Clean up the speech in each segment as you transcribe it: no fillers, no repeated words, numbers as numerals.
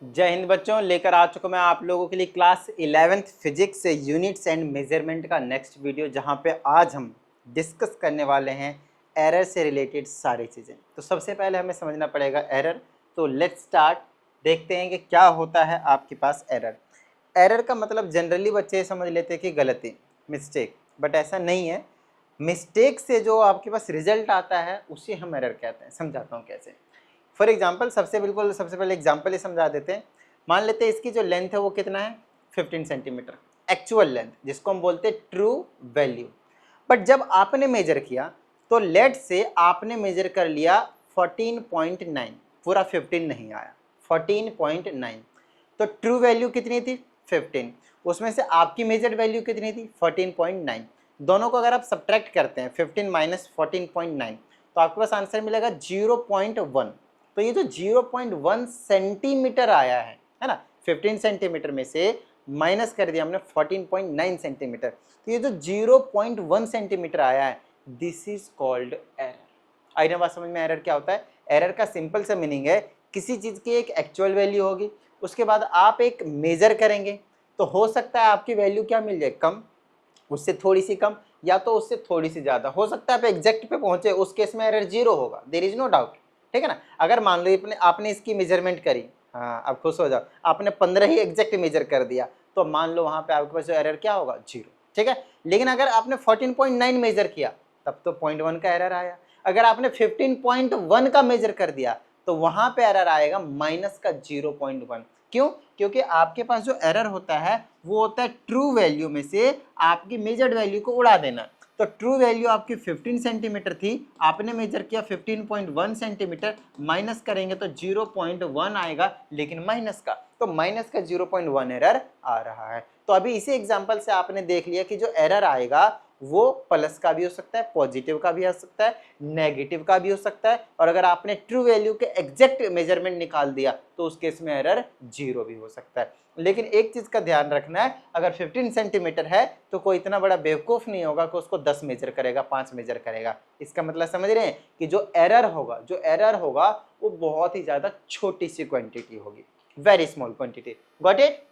जय हिंद बच्चों, लेकर आ चुका मैं आप लोगों के लिए क्लास 11th फिजिक्स से यूनिट्स एंड मेजरमेंट का नेक्स्ट वीडियो, जहां पे आज हम डिस्कस करने वाले हैं एरर से रिलेटेड सारी चीज़ें। तो सबसे पहले हमें समझना पड़ेगा एरर। तो लेट्स स्टार्ट। देखते हैं कि क्या होता है आपके पास एरर। एरर का मतलब जनरली बच्चे समझ लेते हैं कि गलती, मिस्टेक, बट ऐसा नहीं है। मिस्टेक से जो आपके पास रिजल्ट आता है उसे हम एरर कहते हैं। समझाता हूँ कैसे। फॉर एग्जाम्पल सबसे पहले एग्जाम्पल ही समझा देते हैं। मान लेते हैं इसकी जो लेंथ है वो कितना है, 15 सेंटीमीटर एक्चुअल लेंथ, जिसको हम बोलते हैं ट्रू वैल्यू। बट जब आपने मेजर किया तो लेट से आपने मेजर कर लिया 14.9, पूरा 15 नहीं आया, 14.9। तो ट्रू वैल्यू कितनी थी, 15। उसमें से आपकी मेजर्ड वैल्यू कितनी थी, 14.9। दोनों को अगर आप सब्ट्रैक्ट करते हैं 15 माइनस 14.9 तो आपके पास आंसर मिलेगा 0.1। तो ये जो 0.1 सेंटीमीटर आया है ना, 15 सेंटीमीटर में से माइनस कर दिया हमने 14.9 सेंटीमीटर, तो ये जो 0.1 सेंटीमीटर आया है, दिस इज कॉल्ड एरर। आई ना बात समझ में? एरर क्या होता है? एरर का सिंपल सा मीनिंग है, किसी चीज की एक एक्चुअल वैल्यू होगी, उसके बाद आप एक मेजर करेंगे तो हो सकता है आपकी वैल्यू क्या मिल जाए, कम, उससे थोड़ी सी कम, या तो उससे थोड़ी सी ज्यादा। हो सकता है आप एग्जैक्ट पे पहुंचे, उस केस में एरर 0 होगा, देयर इज नो डाउट। ठीक है ना। अगर मान लो आपने इसकी मेजरमेंट करी, हाँ अब खुश हो जाओ, आपने 15 ही एग्जैक्ट मेजर कर दिया, तो मान लो वहां पे आपके पास जो एरर क्या होगा, 0। ठीक है। लेकिन अगर आपने 14.9 मेजर किया तब तो 0.1 का एरर आया। अगर आपने 15.1 का मेजर कर दिया तो वहां पे एरर आएगा माइनस का 0.1। क्यों? क्योंकि आपके पास जो एरर होता है वो होता है ट्रू वैल्यू में से आपकी मेजर्ड वैल्यू को उड़ा देना। तो ट्रू वैल्यू आपकी 15 सेंटीमीटर थी, आपने मेजर किया 15.1 सेंटीमीटर, माइनस करेंगे तो 0.1 आएगा, लेकिन माइनस का, तो माइनस का 0.1 एरर आ रहा है। तो अभी इसी एग्जांपल से आपने देख लिया कि जो एरर आएगा वो प्लस का भी हो सकता है, पॉजिटिव का भी हो सकता है, नेगेटिव का भी हो सकता है, और अगर आपने ट्रू वैल्यू के एग्जैक्ट मेजरमेंट निकाल दिया तो उस केस में एरर 0 भी हो सकता है। लेकिन एक चीज का ध्यान रखना है, अगर 15 सेंटीमीटर है तो कोई इतना बड़ा बेवकूफ नहीं होगा कि उसको 10 मेजर करेगा, 5 मेजर करेगा। इसका मतलब समझ रहे हैं कि जो एरर होगा वो बहुत ही ज्यादा छोटी सी क्वांटिटी होगी, very small quantity. Got it?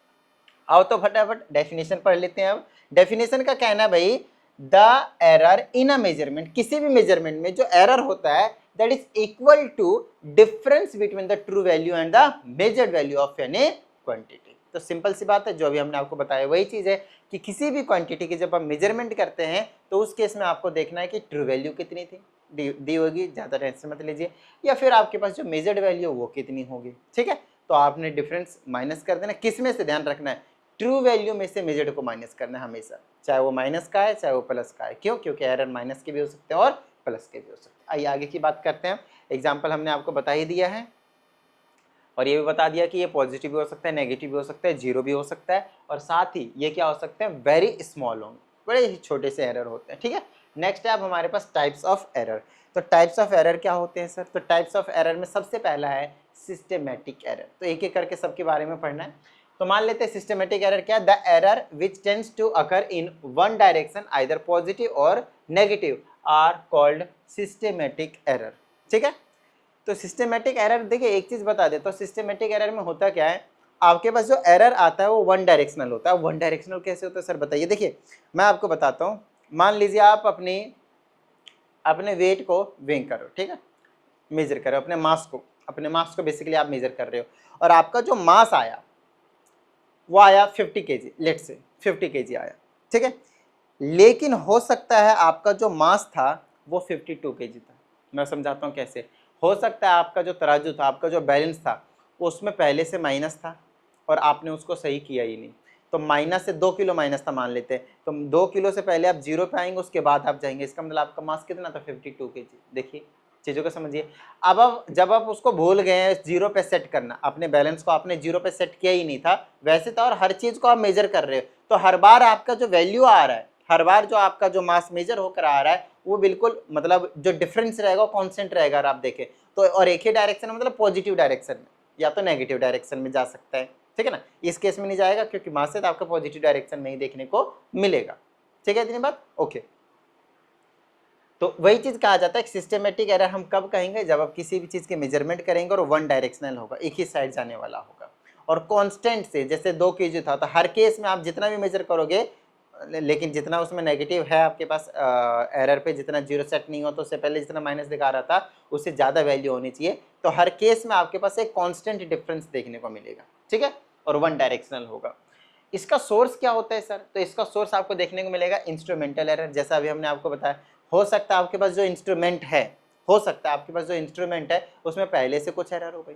आओ तो फटाफट डेफिनेशन पढ़ लेते हैं। अब डेफिनेशन का कहना है भाई, the error in a measurement, किसी भी मेजरमेंट में जो एरर होता है that is equal to difference between the true value and the measured value of any quantity. तो सिंपल सी बात है, जो अभी हमने आपको बताया वही चीज है कि किसी भी क्वांटिटी की जब हम मेजरमेंट करते हैं तो उस केस में आपको देखना है कि ट्रू वैल्यू कितनी थी, दी होगी, ज्यादा टेंशन मत लीजिए, या फिर आपके पास जो मेजर्ड वैल्यू वो कितनी होगी। ठीक है। तो आपने डिफरेंस माइनस कर देना। किस में से ध्यान रखना है, ट्रू वैल्यू में से मेजर्ड को माइनस करना है हमेशा, चाहे वो माइनस का है चाहे वो प्लस का है। क्यों? क्योंकि एरर माइनस के भी हो सकते हैं और प्लस के भी हो सकते हैं। आइए आगे की बात करते हैं। एग्जाम्पल हमने आपको बता ही दिया है, और ये भी बता दिया कि ये पॉजिटिव भी हो सकता है, नेगेटिव भी हो सकता है, 0 भी हो सकता है, और साथ ही ये क्या हो सकते हैं, वेरी स्मॉल होंगे, बड़े ही छोटे से एरर होते हैं। ठीक है। नेक्स्ट है अब हमारे पास टाइप्स ऑफ एरर। तो टाइप्स ऑफ एरर क्या होते हैं सर? तो टाइप्स ऑफ एरर में सबसे पहला है सिस्टमेटिक एरर। तो एक एक करके सबके बारे में पढ़ना है। तो मान लेते हैं सिस्टमेटिक एरर क्या, the error which tends to occur in one direction either positive or negative are called systematic error. ठीक है। तो सिस्टमेटिक एरर, देखिए एक चीज बता देता हूँ, सिस्टमेटिक एरर में होता क्या है, आपके पास जो एरर आता है वो वन डायरेक्शनल होता है। वन डायरेक्शनल कैसे होता है सर बताइए? देखिए मैं आपको बताता हूँ। मान लीजिए आप अपने वेट को वेइंग करो, ठीक है, मेजर करो अपने मास को बेसिकली आप मेजर कर रहे हो, और आपका जो मास आया वो आया 50 केजी, लेट से 50 केजी आया। ठीक है। लेकिन हो सकता है आपका जो मास था वो 52 केजी था। मैं समझाता हूँ कैसे। हो सकता है आपका जो तराजू था, आपका जो बैलेंस था, उसमें पहले से माइनस था और आपने उसको सही किया ही नहीं। तो माइनस से 2 किलो माइनस था मान लेते हैं, तो 2 किलो से पहले आप 0 पे आएंगे, उसके बाद आप जाएंगे, इसका मतलब आपका मास कितना था, 52 केजी। देखिए चीज़ों को समझिए। अब जब आप उसको भूल गए हैं 0 पे सेट करना, अपने बैलेंस को आपने 0 पे सेट किया ही नहीं था वैसे था, और हर चीज़ को आप मेजर कर रहे हो, तो हर बार आपका जो वैल्यू आ रहा है, हर बार जो आपका जो मास मेजर होकर आ रहा है वो बिल्कुल मतलब जो डिफरेंस रहेगा वो कांस्टेंट रहेगा। अगर आप देखें तो, और एक ही डायरेक्शन मतलब पॉजिटिव डायरेक्शन में या तो नेगेटिव डायरेक्शन में जा सकता है। ठीक है ना। इस केस में नहीं जाएगा क्योंकि मास से तो आपका पॉजिटिव डायरेक्शन में ही देखने को मिलेगा। ठीक है, इतनी बात ओके। तो वही चीज कहा जाता है कि सिस्टमेटिक एरर हम कब कहेंगे, जब आप किसी भी चीज के मेजरमेंट करेंगे और वन डायरेक्शनल होगा, एक ही साइड जाने वाला होगा। और कांस्टेंट से, जैसे 2 kg था तो हर केस में आप जितना भी मेजर करोगे, लेकिन जितना उसमें नेगेटिव है आपके पास एरर पे, जितना जीरो सेट नहीं हो तो उससे पहले जितना माइनस दिखा रहा था उससे ज़्यादा वैल्यू होनी चाहिए। तो हर केस में आपके पास एक कांस्टेंट डिफरेंस देखने को मिलेगा, ठीक है, और वन डायरेक्शनल होगा। इसका सोर्स क्या होता है सर? तो इसका सोर्स आपको देखने को मिलेगा इंस्ट्रूमेंटल एरर, जैसा अभी हमने आपको बताया। हो सकता है आपके पास जो इंस्ट्रूमेंट है, हो सकता है आपके पास जो इंस्ट्रूमेंट है उसमें पहले से कुछ एरर हो गई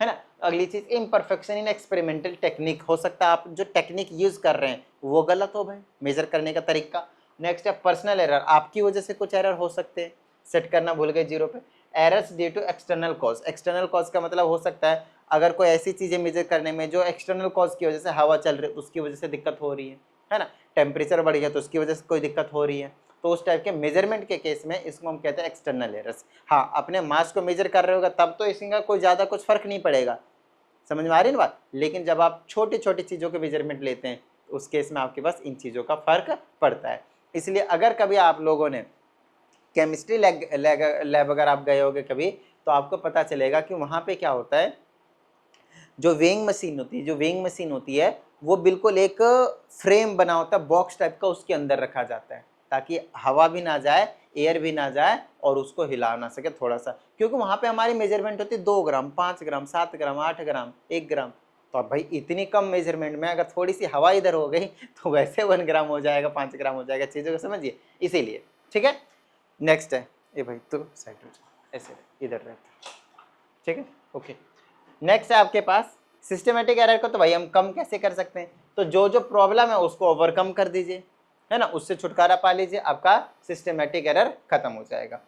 है ना। अगली चीज इम्परफेक्शन इन एक्सपेरिमेंटल टेक्निक, हो सकता है आप जो टेक्निक यूज कर रहे हैं वो गलत हो भाई, मेजर करने का तरीका। नेक्स्ट है पर्सनल एरर, आपकी वजह से कुछ एरर हो सकते हैं, सेट करना भूल गए जीरो पे। Errors due to external cause, external cause का मतलब हो सकता है अगर कोई ऐसी चीजें मेजर करने में जो एक्सटर्नल कॉज की वजह से, हवा चल रही है उसकी वजह से दिक्कत हो रही है ना, टेम्परेचर बढ़ गया तो उसकी वजह से कोई दिक्कत हो रही है, तो उस टाइप के मेजरमेंट के केस में इसको हम कहते हैं एक्सटर्नल एरर्स। हाँ, अपने मास को मेजर कर रहे होगा तब तो इसका कोई ज़्यादा कुछ फर्क नहीं पड़ेगा, समझ में आ रही है ना बात। लेकिन जब आप छोटी छोटी चीज़ों के मेजरमेंट लेते हैं उस केस में आपके पास इन चीज़ों का फर्क पड़ता है। इसलिए अगर कभी आप लोगों ने केमिस्ट्री लैब अगर आप गए होगे कभी, तो आपको पता चलेगा कि वहाँ पे क्या होता है, जो वेइंग मशीन होती है वो बिल्कुल एक फ्रेम बना होता है, बॉक्स टाइप का, उसके अंदर रखा जाता है ताकि हवा भी ना जाए, एयर भी ना जाए और उसको हिला ना सके थोड़ा सा, क्योंकि वहाँ पे हमारी मेजरमेंट होती है 2 ग्राम, 5 ग्राम, 7 ग्राम, 8 ग्राम, 1 ग्राम। तो अब भाई इतनी कम मेजरमेंट में अगर थोड़ी सी हवा इधर हो गई तो वैसे 1 ग्राम हो जाएगा, 5 ग्राम हो जाएगा, चीज़ों को समझिए, इसीलिए। ठीक है, नेक्स्ट है ये भाई, तो साइड हो जाओ, ऐसे इधर रहता, ठीक है, ओके। नेक्स्ट है आपके पास सिस्टमेटिक एरर को, तो भाई हम कम कैसे कर सकते हैं, तो जो जो प्रॉब्लम है उसको ओवरकम कर दीजिए, है ना, उससे छुटकारा पा लीजिए, आपका सिस्टमेटिक एरर खत्म हो जाएगा।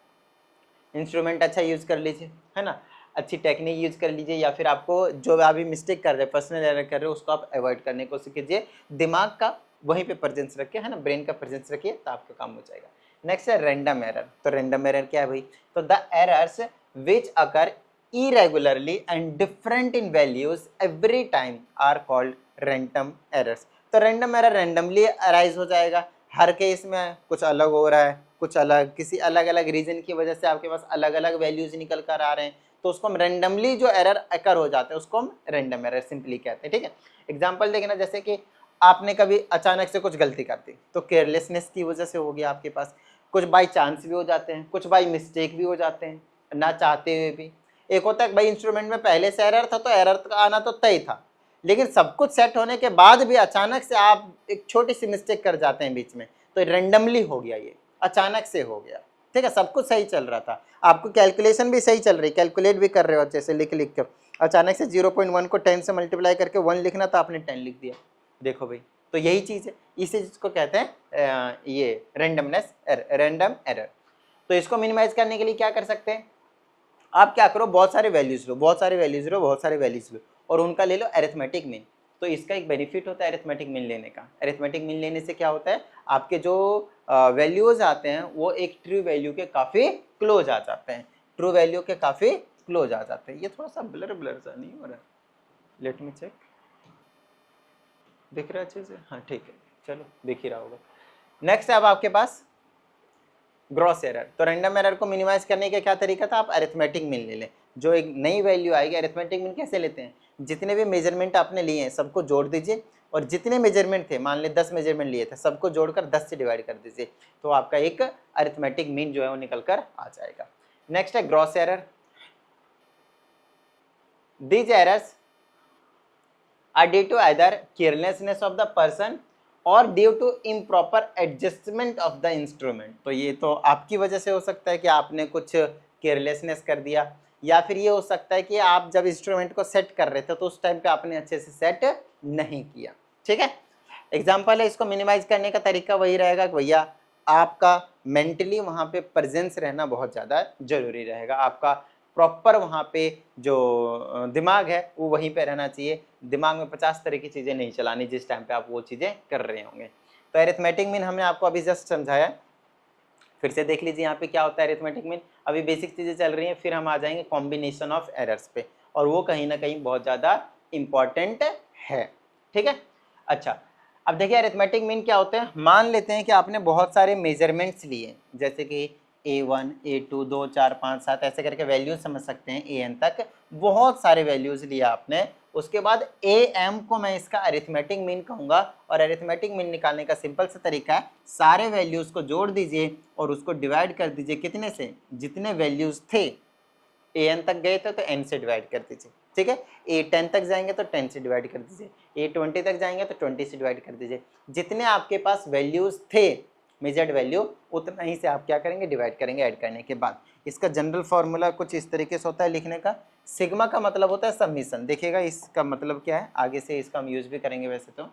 इंस्ट्रूमेंट अच्छा यूज कर लीजिए, है ना, अच्छी टेक्निक यूज कर लीजिए, या फिर आपको जो अभी मिस्टेक कर रहे हैं, पर्सनल एरर कर रहे हो, उसको आप अवॉइड करने की कोशिश कीजिए, दिमाग का वहीं पे प्रेजेंस रखिए, है ना, ब्रेन का प्रेजेंस रखिए, तो आपका काम हो जाएगा। नेक्स्ट है रैंडम एरर, तो रैंडम एरर क्या है भाई, तो the errors which occur irregularly and different in values every time are called random errors। तो रैंडम एरर रैंडमली अराइज हो जाएगा, हर केस में कुछ अलग हो रहा है, कुछ अलग, किसी अलग अलग रीजन की वजह से आपके पास अलग अलग वैल्यूज निकल कर आ रहे हैं, तो उसको हम रैंडमली जो एरर अकर हो जाते हैं उसको हम रैंडम एरर सिंपली कहते हैं। ठीक है, एग्जांपल देखना, जैसे कि आपने कभी अचानक से कुछ गलती कर दी तो केयरलेसनेस की वजह से हो गया आपके पास, कुछ बाई चांस भी हो जाते हैं, कुछ बाई मिस्टेक भी हो जाते हैं, ना चाहते हुए भी। एक होता है भाई इंस्ट्रूमेंट में पहले से एरर था तो एरर का आना तो तय था, लेकिन सब कुछ सेट होने के बाद भी अचानक से आप एक छोटी सी मिस्टेक कर जाते हैं बीच में, तो रैंडमली हो गया, ये अचानक से हो गया। ठीक है, सब कुछ सही चल रहा था, आपको कैलकुलेशन भी सही चल रही, कैलकुलेट भी कर रहे हो अच्छे से, लिख लिख कर, अचानक से 0.1 को 10 से मल्टीप्लाई करके 1 लिखना था, आपने 10 लिख दिया। देखो भाई, तो यही चीज़ है, इसी चीज़ को कहते हैं ये रैंडमनेस रैंडम एरर। तो इसको मिनिमाइज करने के लिए क्या कर सकते हैं, आप क्या करो, बहुत सारे वैल्यूज लो और उनका ले लो अरिथमेटिक मीन। तो इसका एक बेनिफिट होता है अरिथमेटिक मीन लेने का। अरिथमेटिक मीन लेने से क्या होता है, आपके जो वैल्यूज आते हैं वो एक ट्रू वैल्यू के काफ़ी क्लोज आ जाते हैं, ट्रू वैल्यू के काफ़ी क्लोज आ जाते हैं। ये थोड़ा सा ब्लर सा नहीं हो रहा, लेट मी चेक, दिख रहा है अच्छे से, हाँ ठीक है, चलो दिख ही रहा होगा। नेक्स्ट है अब आपके पास ग्रॉस एरर। तो रैंडम एरर को मिनिमाइज करने का क्या तरीका था, आप अरिथमेटिक मीन ले लें, जो एक नई वैल्यू आएगी। अरिथमेटिक मीन कैसे लेते हैं, जितने भी मेजरमेंट आपने लिए हैं सबको जोड़ दीजिए, और जितने मेजरमेंट थे, मान लें 10 मेजरमेंट लिए थे, सबको जोड़कर 10 से डिवाइड कर दीजिए, तो आपका एक अरिथमेटिक मीन जो है वो निकल कर आ जाएगा। नेक्स्ट है gross error. These errors are due to either carelessness of the person और due to improper adjustment of the instrument. तो ये तो आपकी वजह से हो सकता है कि आपने कुछ केयरलेसनेस कर दिया, या फिर ये हो सकता है कि आप जब इंस्ट्रूमेंट को सेट कर रहे थे तो उस टाइम पे आपने अच्छे से सेट नहीं किया। ठीक है, एग्जाम्पल है, इसको मिनिमाइज करने का तरीका वही रहेगा कि भैया आपका मेंटली वहाँ पे प्रेजेंस रहना बहुत ज़्यादा जरूरी रहेगा, आपका प्रॉपर वहाँ पे जो दिमाग है वो वहीं पे रहना चाहिए, दिमाग में 50 तरह की चीज़ें नहीं चलानी जिस टाइम पे आप वो चीज़ें कर रहे होंगे। तो अरिथमेटिक मीन हमने आपको अभी जस्ट समझाया, फिर से देख लीजिए यहाँ पे क्या होता है अरिथमेटिक मीन। अभी बेसिक चीज़ें चल रही हैं, फिर हम आ जाएंगे कॉम्बिनेशन ऑफ एरर्स पे, और वो कहीं ना कहीं बहुत ज़्यादा इम्पॉर्टेंट है। ठीक है, अच्छा अब देखिए अरिथमेटिक मीन क्या होता है। मान लेते हैं कि आपने बहुत सारे मेजरमेंट्स लिए, जैसे कि A1 A2 2 4 5 7 ऐसे करके वैल्यूज समझ सकते हैं AN तक, बहुत सारे वैल्यूज लिया आपने। उसके बाद AM को मैं इसका अरिथमेटिक मीन कहूंगा, और अरिथमेटिक मीन निकालने का सिंपल सा तरीका है, सारे वैल्यूज को जोड़ दीजिए और उसको डिवाइड कर दीजिए कितने से, जितने वैल्यूज थे AN तक गए थे तो N से डिवाइड कर दीजिए, ठीक है। A10 तक जाएंगे तो 10 से डिवाइड कर दीजिए, A20 तक जाएंगे तो 20 से डिवाइड कर दीजिए, जितने आपके पास वैल्यूज थे मेजर्ड वैल्यू उतना ही से आप क्या करेंगे, डिवाइड करेंगे ऐड करने के बाद। इसका जनरल फॉर्मूला कुछ इस तरीके से होता है लिखने का। सिग्मा का मतलब होता है सबमिशन, देखिएगा इसका मतलब क्या है, आगे से इसका हम यूज भी करेंगे वैसे तो।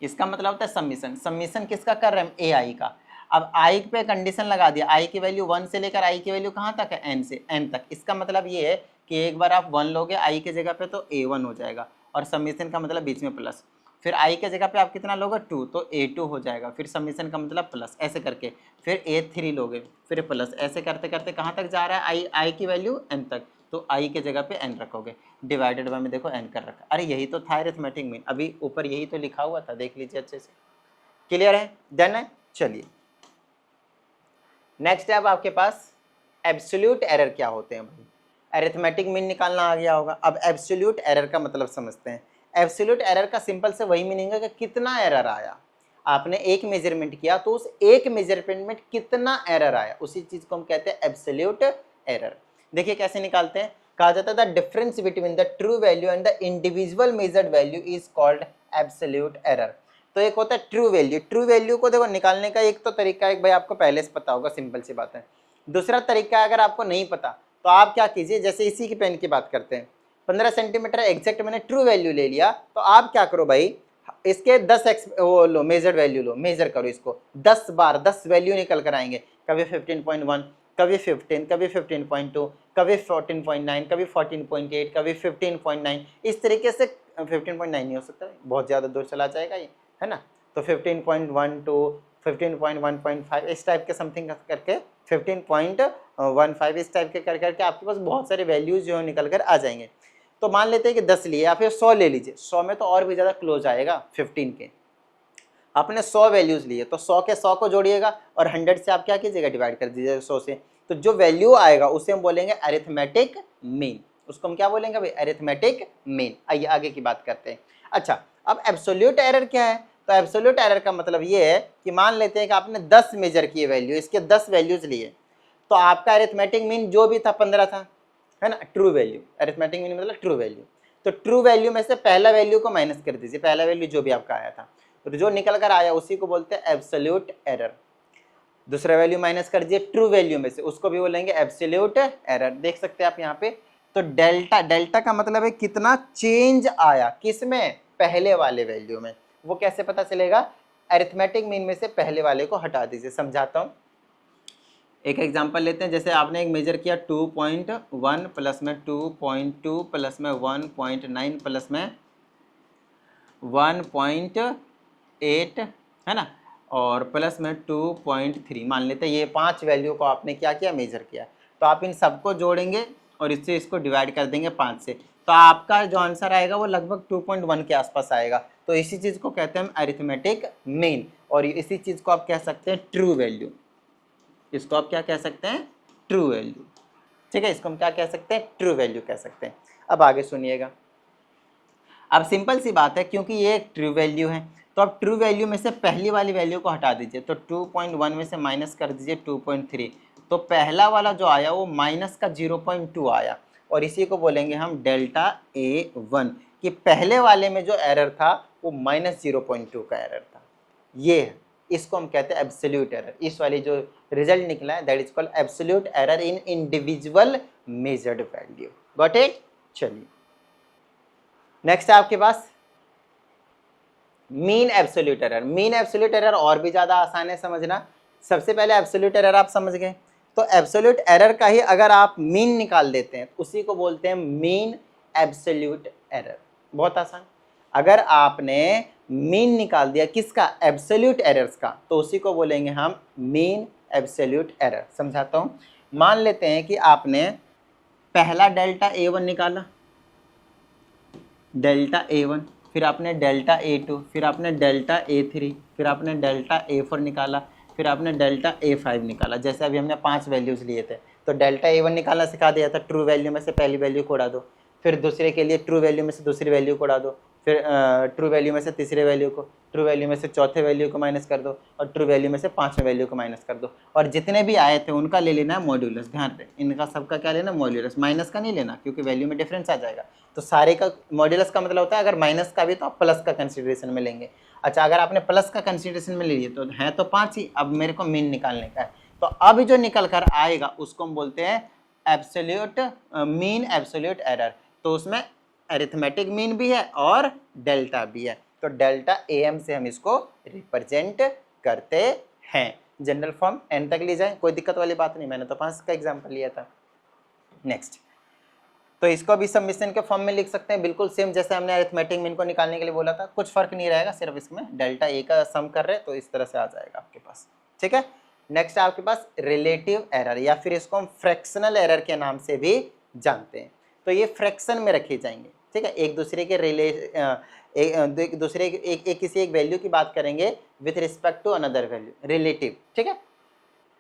इसका मतलब होता है सबमिशन। सबमिशन किसका कर रहे हैं, ए आई का। अब आई पे कंडीशन लगा दिया, आई की वैल्यू 1 से लेकर आई की वैल्यू कहाँ तक है, एन से एन तक। इसका मतलब ये है कि एक बार आप 1 लोगे आई के जगह पे तो A1 हो जाएगा, और सबमिशन का मतलब बीच में प्लस, फिर आई के जगह पे आप कितना लोगे 2 तो A2 हो जाएगा, फिर सबमिशन का मतलब प्लस, ऐसे करके फिर A3 लोगे फिर प्लस, ऐसे करते करते कहाँ तक जा रहा है, आई की वैल्यू n तक, तो आई के जगह पे n रखोगे, डिवाइडेड बाय में देखो n कर रखा। अरे यही तो था अरिथमेटिक मीन, अभी ऊपर यही तो लिखा हुआ था, देख लीजिए अच्छे से। क्लियर है, डन है। चलिए नेक्स्ट है अब आपके पास एब्सोल्यूट एरर क्या होते हैं भाई। अरिथमेटिक मीन निकालना आ गया होगा, अब एब्सोल्यूट एरर का मतलब समझते हैं। एब्सोल्यूट एरर का सिंपल से वही मीनिंग है कि कितना एरर आया। आपने एक मेजरमेंट किया तो उस एक मेजरमेंट में कितना एरर आया, उसी चीज को हम कहते हैं एब्सोल्यूट एरर। देखिए कैसे निकालते हैं, कहा जाता है the difference between the true value and the individual measured value is called absolute error. तो एक होता है ट्रू वैल्यू, ट्रू वैल्यू को देखो निकालने का एक तो तरीका है भाई, आपको पहले से पता होगा, सिंपल सी बात है। दूसरा तरीका अगर आपको नहीं पता तो आप क्या कीजिए, जैसे इसी की पेन की बात करते हैं, 15 सेंटीमीटर एग्जैक्ट मैंने ट्रू वैल्यू ले लिया, तो आप क्या करो भाई, इसके 10 वो लो मेजर्ड वैल्यू लो, मेजर करो इसको 10 बार, 10 वैल्यू निकल कर आएंगे, कभी 15.1, कभी 15, कभी 15.2, कभी 14.9, कभी 14.8, कभी 15.9, इस तरीके से 15.9 नहीं हो सकता, बहुत ज़्यादा दूर चला जाएगा ये, है ना। तो 15.1 to 15.1.5 इस टाइप के समथिंग करके 15.15 इस टाइप के कर करके आपके पास बहुत सारे वैल्यूज जो है निकल कर आ जाएंगे। तो मान लेते हैं कि 10 लिए या फिर 100 ले लीजिए, 100 में तो और भी ज़्यादा क्लोज आएगा 15 के। आपने 100 वैल्यूज लिए तो 100 के 100 को जोड़िएगा और 100 से आप क्या कीजिएगा, डिवाइड कर दीजिएगा 100 से, तो जो वैल्यू आएगा उसे हम बोलेंगे अरिथमेटिक मीन। उसको हम क्या बोलेंगे भाई, अरिथमेटिक मीन। आइए आगे की बात करते हैं। अच्छा अब एब्सोल्यूट एरर क्या है, तो एब्सोल्यूट एरर का मतलब ये है कि मान लेते हैं कि आपने 10 मेजर किए वैल्यू, इसके 10 वैल्यूज लिए, तो आपका अरिथमेटिक मीन जो भी था 15 था, है ना, ट्रू वैल्यू। अरिथमेटिक मीन मतलब ट्रू वैल्यू, तो ट्रू वैल्यू में से पहला वैल्यू को माइनस कर दीजिए, पहला वैल्यू जो भी आपका आया था, तो जो निकल कर आया उसी को बोलते हैं एब्सोल्यूट एरर। दूसरा वैल्यू माइनस कर दीजिए ट्रू वैल्यू में से, उसको भी बोलेंगे एब्सोल्यूट एरर। देख सकते हैं आप यहाँ पे, तो डेल्टा, डेल्टा का मतलब है कितना चेंज आया, किसमें, पहले वाले वैल्यू में। वो कैसे पता चलेगा, अरिथमेटिक मीन में से पहले वाले को हटा दीजिए। समझाता हूँ, एक एग्जांपल लेते हैं। जैसे आपने एक मेजर किया 2.1 प्लस में 2.2 प्लस में 1.9 प्लस में 1.8, है ना, और प्लस में 2.3 मान लेते हैं। ये 5 वैल्यू को आपने क्या किया, मेजर किया। तो आप इन सबको जोड़ेंगे और इससे इसको डिवाइड कर देंगे 5 से, तो आपका जो आंसर आएगा वो लगभग 2.1 के आसपास आएगा। तो इसी चीज़ को कहते हैं हम अरिथमेटिक मीन, और इसी चीज़ को आप कह सकते हैं ट्रू वैल्यू। इसको आप क्या कह सकते हैं, ट्रू वैल्यू, ठीक है। इसको हम क्या कह सकते हैं, ट्रू वैल्यू कह सकते हैं। अब आगे सुनिएगा, अब सिंपल सी बात है, क्योंकि ये एक ट्रू वैल्यू है तो अब ट्रू वैल्यू में से पहली वाली वैल्यू को हटा दीजिए, तो 2.1 में से माइनस कर दीजिए 2.3, तो पहला वाला जो आया वो माइनस का 0.2 आया, और इसी को बोलेंगे हम डेल्टा A1, कि पहले वाले में जो एरर था वो माइनस 0.2 का एरर था। ये है, इसको हम कहते हैं एब्सोल्यूट एरर। इस वाली जो रिजल्ट निकला है that is called absolute error in individual measured value. Got it. चलिए नेक्स्ट है आपके पास mean absolute error. Mean absolute error और भी ज्यादा आसान है समझना। सबसे पहले एब्सोल्यूट एरर आप समझ गए, तो एब्सोल्यूट एरर का ही अगर आप मीन निकाल देते हैं तो उसी को बोलते हैं मीन एब्सोल्यूट एरर। बहुत आसान। अगर आपने मीन निकाल दिया किसका, एब्सोल्यूट एरर्स का, तो उसी को बोलेंगे हम मीन एब्सोल्यूट एरर। समझाता हूं, मान लेते हैं कि आपने पहला डेल्टा A1 निकाला, डेल्टा A1, फिर आपने डेल्टा A2, फिर आपने डेल्टा A3, फिर आपने डेल्टा A4 निकाला, फिर आपने डेल्टा A5 निकाला, जैसे अभी हमने 5 वैल्यूज़ लिए थे तो डेल्टा A1 निकालना सिखा दिया था, ट्रू वैल्यू में से पहली वैल्यू को उड़ा दो, फिर दूसरे के लिए ट्रू वैल्यू में से दूसरी वैल्यू को उड़ा दो, फिर ट्रू वैल्यू में से तीसरे वैल्यू को, ट्रू वैल्यू में से चौथे वैल्यू को माइनस कर दो और ट्रू वैल्यू में से पाँचवें वैल्यू को माइनस कर दो, और जितने भी आए थे उनका ले लेना है मॉड्यूलस। ध्यान दें, इनका सबका क्या लेना, मॉड्यूलस, माइनस का नहीं लेना क्योंकि वैल्यू में डिफरेंस आ जाएगा। तो सारे का मॉड्यूलस का मतलब होता है अगर माइनस का भी तो आप प्लस का कंसिडरेशन में लेंगे। अच्छा, अगर आपने प्लस का कंसिडरेशन में ले लिए तो है तो 5 ही, अब मेरे को मीन निकालने का है। तो अब जो निकल कर आएगा उसको हम बोलते हैं एब्सोल्यूट मीन, एब्सोल्यूट एरर। तो उसमें अरिथमेटिक मीन भी है और डेल्टा भी है, तो डेल्टा AM से हम इसको रिप्रेजेंट करते हैं। जनरल फॉर्म n तक ली जाए, कोई दिक्कत वाली बात नहीं, मैंने तो 5 का एग्जाम्पल लिया था। नेक्स्ट, तो इसको भी सबमिशन के फॉर्म में लिख सकते हैं, बिल्कुल सेम जैसे हमने अरिथमेटिक मीन को निकालने के लिए बोला था, कुछ फर्क नहीं रहेगा, सिर्फ इसमें डेल्टा A का सम कर रहे हैं तो इस तरह से आ जाएगा आपके पास। ठीक है, नेक्स्ट आपके पास रिलेटिव एरर, या फिर इसको हम फ्रैक्शनल एरर के नाम से भी जानते हैं। तो ये फ्रैक्शन में रखे जाएंगे। ठीक है, एक दूसरे के किसी एक वैल्यू की बात करेंगे with respect to another value, relative. ठीक है,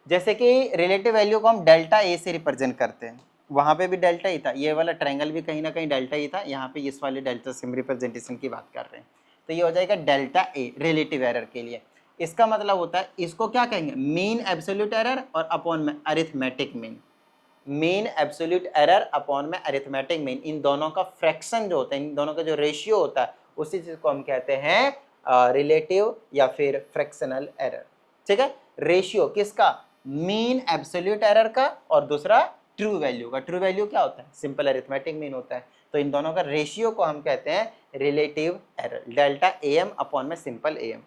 जैसे कि रिलेटिव वैल्यू को हम डेल्टा A से रिप्रेजेंट करते हैं, वहाँ पे भी डेल्टा ही था, ये वाला ट्रायंगल भी कहीं ना कहीं डेल्टा ही था, यहाँ पे इस वाले डेल्टा से रिप्रेजेंटेशन की बात कर रहे हैं, तो ये हो जाएगा डेल्टा A रिलेटिव एरर के लिए। इसका मतलब होता है इसको क्या कहेंगे, मीन एब्सोल्यूट एरर और अपॉन में arithmetic mean. Mean absolute error upon में अरिथमेटिक मीन, इन दोनों का फ्रैक्शन जो होता है, इन दोनों का जो रेशियो होता है, उसी चीज को हम कहते हैं रिलेटिव या फिर फ्रैक्शनल एरर। ठीक है, रेशियो किसका, मीन एब्सोल्यूट एरर का और दूसरा ट्रू वैल्यू का। ट्रू वैल्यू क्या होता है, सिंपल अरिथमेटिक मीन होता है, तो इन दोनों का रेशियो को हम कहते हैं relative error, delta AM upon में सिंपल AM।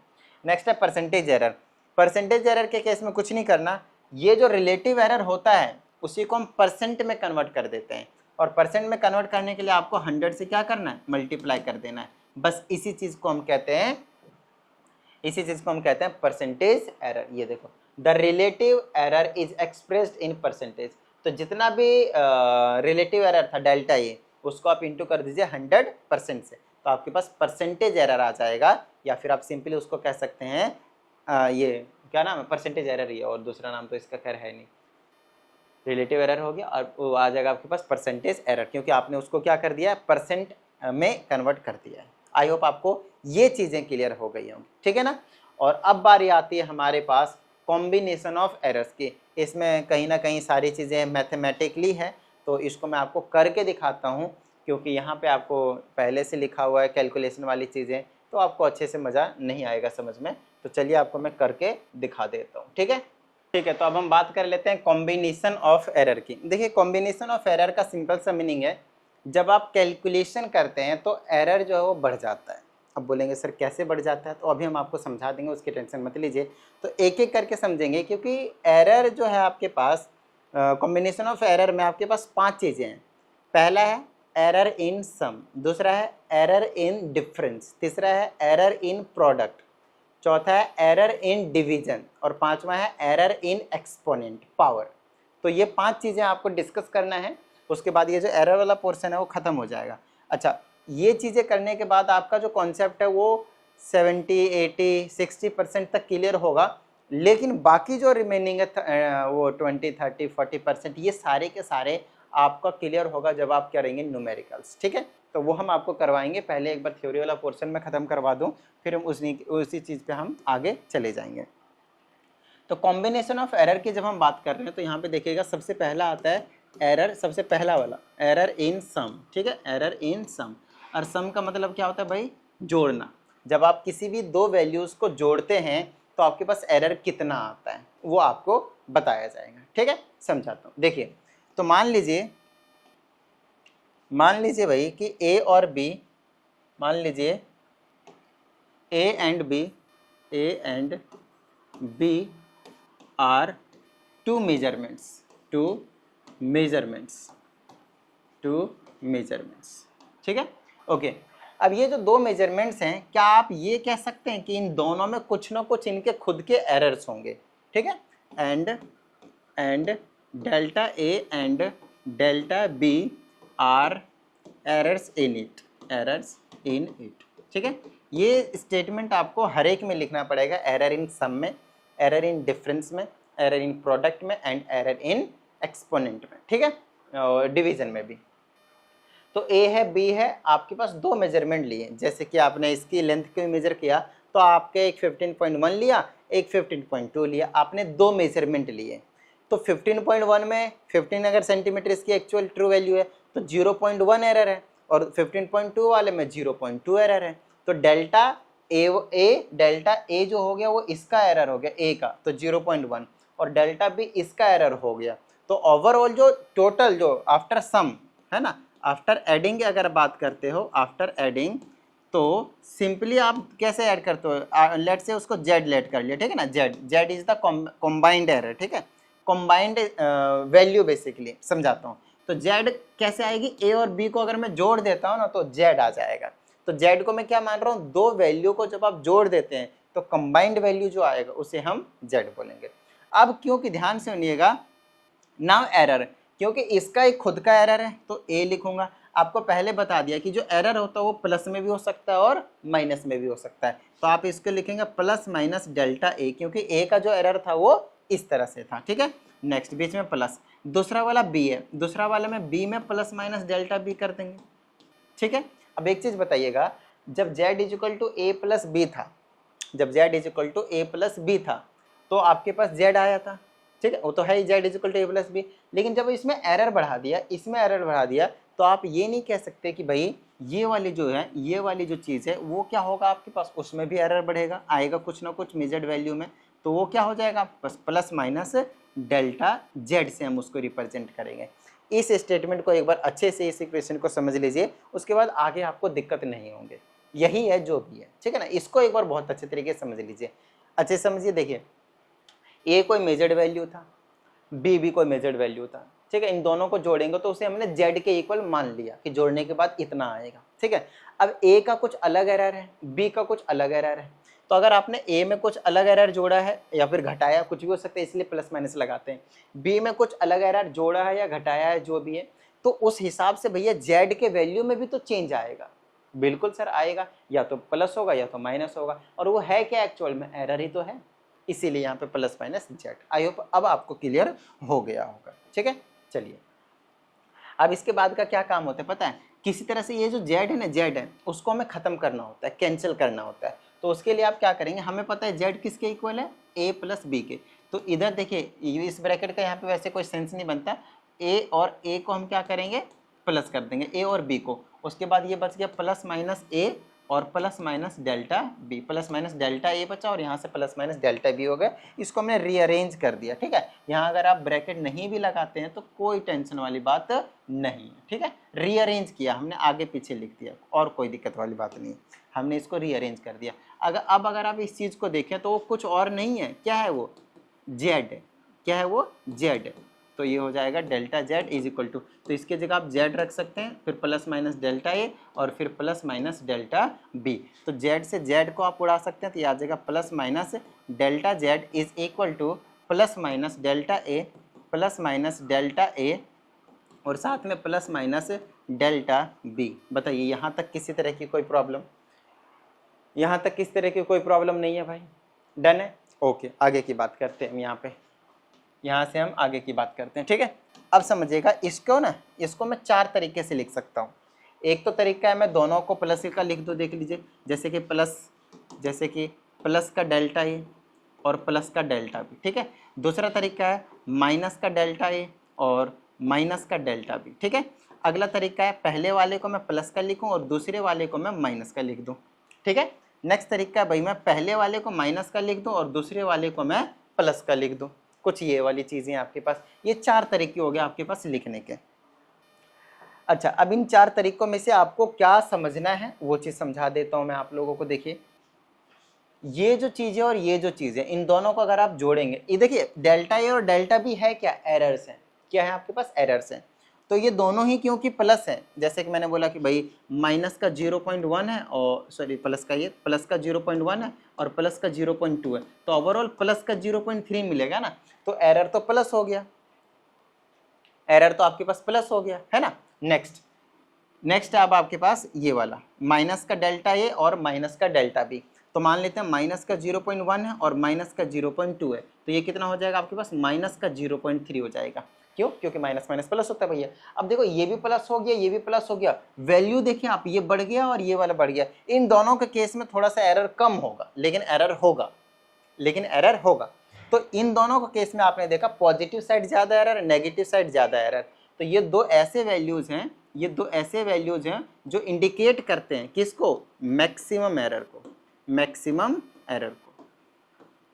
नेक्स्ट है परसेंटेज एरर। परसेंटेज एरर के केस में कुछ नहीं करना, ये जो रिलेटिव एरर होता है उसी को हम परसेंट में कन्वर्ट कर देते हैं, और परसेंट में कन्वर्ट करने के लिए आपको 100 से क्या करना है, मल्टीप्लाई कर देना है, बस इसी चीज को हम कहते हैं परसेंटेज एरर। ये देखो, the relative error is expressed in percentage, तो जितना भी रिलेटिव एरर था डेल्टा A, उसको आप इंटू कर दीजिए 100% से, तो आपके पास परसेंटेज एरर आ जाएगा, या फिर आप सिंपली उसको कह सकते हैं ये क्या नाम है, परसेंटेज एरर ही है, और दूसरा नाम तो इसका खैर है नहीं, रिलेटिव एरर हो गया, और वो आ जाएगा आपके पास परसेंटेज एरर, क्योंकि आपने उसको क्या कर दिया है, परसेंट में कन्वर्ट कर दिया है। आई होप आपको ये चीज़ें क्लियर हो गई होंगी। ठीक है ना, और अब बारी आती है हमारे पास कॉम्बिनेशन ऑफ एरर्स की। इसमें कहीं ना कहीं सारी चीज़ें मैथमेटिकली है, तो इसको मैं आपको करके दिखाता हूँ, क्योंकि यहाँ पे आपको पहले से लिखा हुआ है कैलकुलेशन वाली चीज़ें, तो आपको अच्छे से मज़ा नहीं आएगा समझ में, तो चलिए आपको मैं करके दिखा देता हूँ। ठीक है, तो अब हम बात कर लेते हैं कॉम्बिनेशन ऑफ एरर की। देखिए, कॉम्बिनेशन ऑफ एरर का सिंपल सा मीनिंग है, जब आप कैलकुलेशन करते हैं तो एरर जो है वो बढ़ जाता है। अब बोलेंगे सर कैसे बढ़ जाता है, तो अभी हम आपको समझा देंगे, उसकी टेंशन मत लीजिए। तो एक एक करके समझेंगे, क्योंकि एरर जो है आपके पास, कॉम्बिनेशन ऑफ एरर में आपके पास 5 चीज़ें हैं। पहला है एरर इन सम, दूसरा है एरर इन डिफरेंस, तीसरा है एरर इन प्रोडक्ट, चौथा है एरर इन डिवीजन, और पांचवा है एरर इन एक्सपोनेंट पावर। तो ये 5 चीज़ें आपको डिस्कस करना है, उसके बाद ये जो एरर वाला पोर्शन है वो ख़त्म हो जाएगा। अच्छा, ये चीज़ें करने के बाद आपका जो कॉन्सेप्ट है वो 70, 80, 60% तक क्लियर होगा, लेकिन बाकी जो रिमेनिंग है वो 20, 30, 40%, ये सारे के सारे आपका क्लियर होगा जब आप करेंगे न्यूमेरिकल्स। ठीक है, तो वो हम आपको करवाएंगे, पहले एक बार थ्योरी वाला पोर्शन में ख़त्म करवा दूं, फिर हम उसी चीज़ पे हम आगे चले जाएंगे। तो कॉम्बिनेशन ऑफ एरर की जब हम बात कर रहे हैं तो यहाँ पे देखिएगा, सबसे पहला आता है एरर, सबसे पहला वाला एरर इन सम। ठीक है, एरर इन सम, और सम का मतलब क्या होता है भाई, जोड़ना। जब आप किसी भी 2 वैल्यूज़ को जोड़ते हैं तो आपके पास एरर कितना आता है वो आपको बताया जाएगा। ठीक है, समझाता हूँ। देखिए, तो मान लीजिए भाई कि A और B, मान लीजिए A and B are two measurements. ठीक है, ओके। अब ये जो 2 मेजरमेंट्स हैं, क्या आप ये कह सकते हैं कि इन दोनों में कुछ ना कुछ इनके खुद के एरर्स होंगे। ठीक है, and delta A and delta B are errors in it. ठीक है, ये स्टेटमेंट आपको हर एक में लिखना पड़ेगा, एरर इन सम में, एरर इन डिफरेंस में, एरर इन प्रोडक्ट में एंड एरर इन एक्सपोनेंट में, ठीक है, डिवीजन में भी। तो ए है, बी है, आपके पास दो मेजरमेंट लिए, जैसे कि आपने इसकी लेंथ को मेजर किया तो आपके एक 15.1 लिया, एक 15.2 लिया, आपने दो मेजरमेंट लिए। तो 15.1 में 15 अगर सेंटीमीटर इसकी एक्चुअल ट्रू वैल्यू है तो 0.1 एरर है, और 15.2 वाले में 0.2 एरर है। तो डेल्टा ए जो हो गया वो इसका एरर हो गया ए का, तो 0.1, और डेल्टा बी इसका एरर हो गया। तो ओवरऑल जो टोटल जो आफ्टर सम है ना, आफ्टर एडिंग अगर बात करते हो, आफ्टर एडिंग तो सिंपली आप कैसे ऐड करते हो, लेट से उसको जेड लेट कर लिया, ठीक है ना, Z is the combined error, ठीक है, कॉम्बाइंड वैल्यू बेसिकली समझाता हूँ। तो जेड कैसे आएगी, ए और बी को अगर मैं जोड़ देता हूँ ना तो जेड आ जाएगा। तो जेड को मैं क्या मान रहा हूँ, दो वैल्यू को जब आप जोड़ देते हैं तो कंबाइंड वैल्यू जो आएगा उसे हम जेड बोलेंगे। अब क्योंकि ध्यान से सुनिएगा, नाउ एरर, क्योंकि इसका एक खुद का एरर है तो ए लिखूंगा। आपको पहले बता दिया कि जो एरर होता है वो प्लस में भी हो सकता है और माइनस में भी हो सकता है, तो आप इसको लिखेंगे प्लस माइनस डेल्टा ए, क्योंकि ए का जो एरर था वो इस तरह से था, ठीक है। नेक्स्ट बीच में प्लस, दूसरा वाला बी है, दूसरा वाला में बी में प्लस माइनस डेल्टा बी कर देंगे, ठीक है। अब एक चीज बताइएगा, जब z equal to a plus b था, जब z equal to a plus b था तो आपके पास z आया था, ठीक है, वो तो है ही z equal to a plus b. लेकिन जब इसमें एरर बढ़ा दिया, इसमें एरर बढ़ा दिया, तो आप ये नहीं कह सकते कि भाई ये वाली जो है, ये वाली जो चीज़ है वो क्या होगा आपके पास, उसमें भी एरर बढ़ेगा, आएगा कुछ ना कुछ मेजर्ड वैल्यू में, तो वो क्या हो जाएगा आपके पास, प्लस माइनस डेल्टा जेड से हम उसको रिप्रेजेंट करेंगे। इस स्टेटमेंट को एक बार अच्छे से इस इक्वेशन को समझ लीजिए, उसके बाद आगे आपको दिक्कत नहीं होंगे। यही है जो भी है, ठीक है ना, इसको एक बार बहुत अच्छे तरीके से समझ लीजिए, अच्छे से समझिए। देखिए ए कोई मेजर्ड वैल्यू था, बी भी कोई मेजर्ड वैल्यू था, ठीक है, इन दोनों को जोड़ेंगे तो उसे हमने जेड के इक्वल मान लिया कि जोड़ने के बाद इतना आएगा, ठीक है। अब ए का कुछ अलग एरर है, बी का कुछ अलग एरर है, तो अगर आपने ए में कुछ अलग एरर जोड़ा है या फिर घटाया, कुछ भी हो सकता है, इसलिए प्लस माइनस लगाते हैं, बी में कुछ अलग एरर जोड़ा है या घटाया है, जो भी है, तो उस हिसाब से भैया जेड के वैल्यू में भी तो चेंज आएगा, बिल्कुल सर आएगा, या तो प्लस होगा या तो माइनस होगा, और वो है क्या एक्चुअल में, एरर ही तो है, इसीलिए यहाँ पे plus minus Z. I hope अब आपको क्लियर हो गया होगा, ठीक है। चलिए अब इसके बाद का क्या काम होता है पता है, किसी तरह से ये जो जेड है ना, जेड है उसको हमें खत्म करना होता है, कैंसिल करना होता है। तो उसके लिए आप क्या करेंगे, हमें पता है जेड किसके इक्वल है, ए प्लस बी के। तो इधर देखिए इस ब्रैकेट का यहाँ पे वैसे कोई सेंस नहीं बनता, ए और ए को हम क्या करेंगे, प्लस कर देंगे, ए और बी को। उसके बाद ये बच गया प्लस माइनस ए और plus minus delta B, plus minus delta A बचा और यहाँ से प्लस माइनस डेल्टा बी हो गया। इसको हमने रीअरेंज कर दिया, ठीक है। यहाँ अगर आप ब्रैकेट नहीं भी लगाते हैं तो कोई टेंशन वाली बात नहीं है, ठीक है। रीअरेंज किया हमने, आगे पीछे लिख दिया, और कोई दिक्कत वाली बात नहीं है, हमने इसको रीअरेंज कर दिया। अगर आप इस चीज़ को देखें तो वो कुछ और नहीं है, क्या है वो, जेड, क्या है वो, जेड। तो ये हो जाएगा delta Z is equal to, तो इसके जगह आप जेड रख सकते हैं, फिर प्लस माइनस डेल्टा ए और फिर प्लस माइनस डेल्टा बी। तो जेड से जेड को आप उड़ा सकते हैं, तो ये आ जाएगा plus minus delta Z is equal to plus minus delta A plus minus delta A और साथ में प्लस माइनस डेल्टा बी। बताइए यहाँ तक किसी तरह की कोई प्रॉब्लम, यहाँ तक किस तरह की कोई प्रॉब्लम नहीं है भाई, डन है, ओके। आगे की बात करते हैं हम, यहाँ से हम आगे की बात करते हैं, ठीक है। अब समझिएगा इसको ना, इसको मैं चार तरीके से लिख सकता हूँ। एक तो तरीका है मैं दोनों को प्लस का लिख दूँ, देख लीजिए, जैसे कि प्लस का डेल्टा ए और प्लस का डेल्टा बी, ठीक है। दूसरा तरीका है माइनस का डेल्टा ए और माइनस का डेल्टा बी, ठीक है। अगला तरीका है पहले वाले को मैं प्लस का लिखूँ और दूसरे वाले को मैं माइनस का लिख दूँ, ठीक है। नेक्स्ट तरीका है भाई मैं पहले वाले को माइनस का लिख दूँ और दूसरे वाले को मैं प्लस का लिख दूँ, कुछ ये वाली चीज़ें आपके पास, ये चार तरीके हो गए आपके पास लिखने के। अच्छा, अब इन चार तरीकों में से आपको क्या समझना है वो चीज़ समझा देता हूँ मैं आप लोगों को। देखिए ये जो चीज़ें और ये जो चीज़ें, इन दोनों को अगर आप जोड़ेंगे, ये देखिए डेल्टा ए और डेल्टा बी है क्या, एरर्स हैं, क्या है आपके पास, एरर्स हैं। तो ये दोनों ही क्योंकि प्लस है, जैसे कि मैंने बोला कि भाई माइनस का 0.1 है और सॉरी प्लस का 0.1 है और प्लस का 0.2 है, तो ओवरऑल प्लस का 0.3 मिलेगा ना, तो एरर तो प्लस हो गया, एरर तो आपके पास प्लस हो गया है ना। नेक्स्ट अब आपके पास ये वाला माइनस का डेल्टा ए और माइनस का डेल्टा बी। तो मान लेते हैं माइनस का 0.1 है और माइनस का 0.2 है, तो ये कितना हो जाएगा आपके पास, माइनस का 0.3 हो जाएगा। क्यों? क्योंकि माइनस माइनस प्लस होता है भैया। अब देखो ये भी प्लस हो गया, ये भी प्लस हो गया, वैल्यू देखिए आप, ये बढ़ गया और ये वाला बढ़ गया। इन दोनों के केस में थोड़ा सा एरर कम होगा, लेकिन एरर होगा, लेकिन एरर होगा। तो इन दोनों के केस में आपने देखा पॉजिटिव साइड ज्यादा एरर, नेगेटिव साइड ज्यादा एरर। तो ये दो ऐसे वैल्यूज हैं, ये दो ऐसे वैल्यूज हैं जो इंडिकेट करते हैं किसको, मैक्सिमम एरर को, मैक्सिमम एरर को।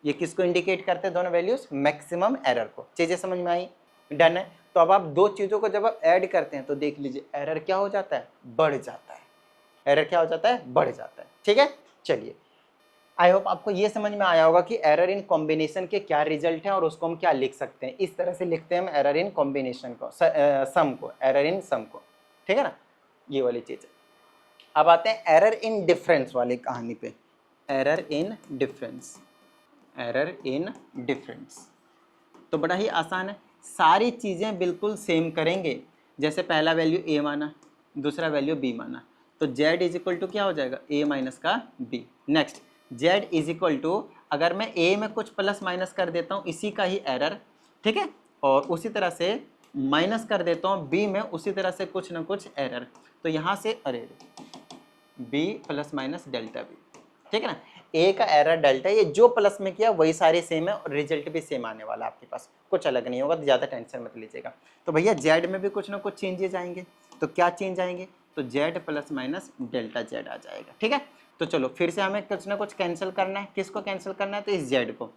ये किसको इंडिकेट करते हैं दोनों वैल्यूज, मैक्सिमम एरर को। चीजें समझ में आई? डन है। तो अब आप दो चीजों को जब आप ऐड करते हैं तो देख लीजिए एरर क्या हो जाता है, बढ़ जाता है। एरर क्या हो जाता है, बढ़ जाता है। ठीक है, चलिए आई होप आपको ये समझ में आया होगा कि एरर इन कॉम्बिनेशन के क्या रिजल्ट है और उसको हम क्या लिख सकते हैं। इस तरह से लिखते हैं हम एरर इन कॉम्बिनेशन को, सम को, एरर इन सम को। ठीक है ना, ये वाली चीज है। अब आते हैं एरर इन डिफरेंस वाली कहानी पे। Error in difference, error in difference तो बड़ा ही आसान है, सारी चीज़ें बिल्कुल सेम करेंगे। जैसे पहला वैल्यू a माना, दूसरा वैल्यू b माना, तो z इज इक्वल टू क्या हो जाएगा, a माइनस का b। Next z is equal to, अगर मैं a में कुछ प्लस माइनस कर देता हूँ इसी का ही एरर, ठीक है, और उसी तरह से माइनस कर देता हूँ b में उसी तरह से कुछ ना कुछ एरर, तो यहाँ से अरे b plus minus delta b, ठीक है ना। ए का एरर डेल्टा, ये जो प्लस में किया वही सारे सेम है और रिजल्ट भी सेम आने वाला आपके पास, कुछ अलग नहीं होगा, तो ज़्यादा टेंशन मत लीजिएगा। तो भैया जेड में भी कुछ ना कुछ चेंजेस आएंगे, तो क्या चेंज आएंगे, तो Z plus minus delta Z आ जाएगा। ठीक है, तो चलो फिर से हमें कुछ ना कुछ कैंसिल करना है। किसको कैंसिल करना है, तो इस जेड को।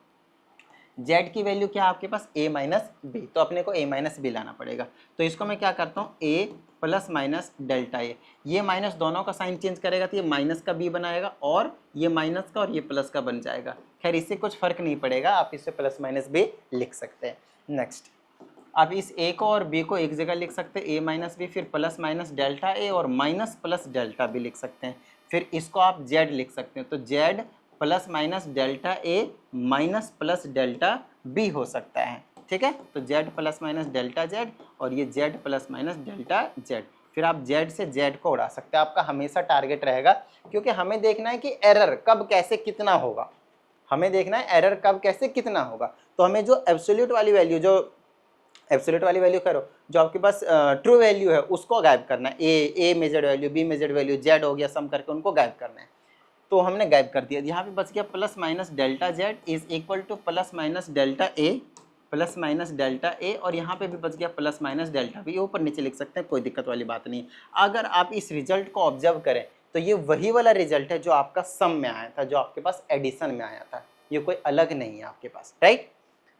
जेड की वैल्यू क्या है आपके पास, a माइनस बी, तो अपने को a माइनस बी लाना पड़ेगा। तो इसको मैं क्या करता हूँ, a plus minus delta a, ये माइनस दोनों का साइन चेंज करेगा तो ये माइनस का b बनाएगा और ये माइनस का और ये प्लस का बन जाएगा। खैर इससे कुछ फर्क नहीं पड़ेगा, आप इसे प्लस माइनस b लिख सकते हैं। नेक्स्ट आप इस a को और b को एक जगह लिख सकते हैं, a माइनस बी, फिर प्लस माइनस डेल्टा a और माइनस प्लस डेल्टा b लिख सकते हैं। फिर इसको आप z लिख सकते हैं, तो z plus minus delta a minus plus delta b हो सकता है। ठीक है, तो z plus minus delta z और ये z plus minus delta z। फिर आप z से z को उड़ा सकते हैं, आपका हमेशा टारगेट रहेगा, क्योंकि हमें देखना है कि एरर कब कैसे कितना होगा, हमें देखना है एरर कब कैसे कितना होगा। तो हमें जो एब्सोल्यूट वाली वैल्यू, जो एब्सोल्यूट वाली वैल्यू करो, जो आपके पास ट्रू वैल्यू है उसको गायब करना है, A measured value, B measured value, Z हो गया, सम करके उनको गायब करना है। तो हमने गायब कर दिया, यहाँ पे बच गया plus minus delta Z is equal to plus minus delta A, plus minus delta A, और यहाँ पे भी बच गया प्लस माइनस डेल्टा बी। ऊपर नीचे लिख सकते हैं, कोई दिक्कत वाली बात नहीं। अगर आप इस रिजल्ट को ऑब्जर्व करें तो ये वही वाला रिजल्ट है जो आपका सम में आया था, जो आपके पास एडिशन में आया था, ये कोई अलग नहीं है आपके पास, राइट।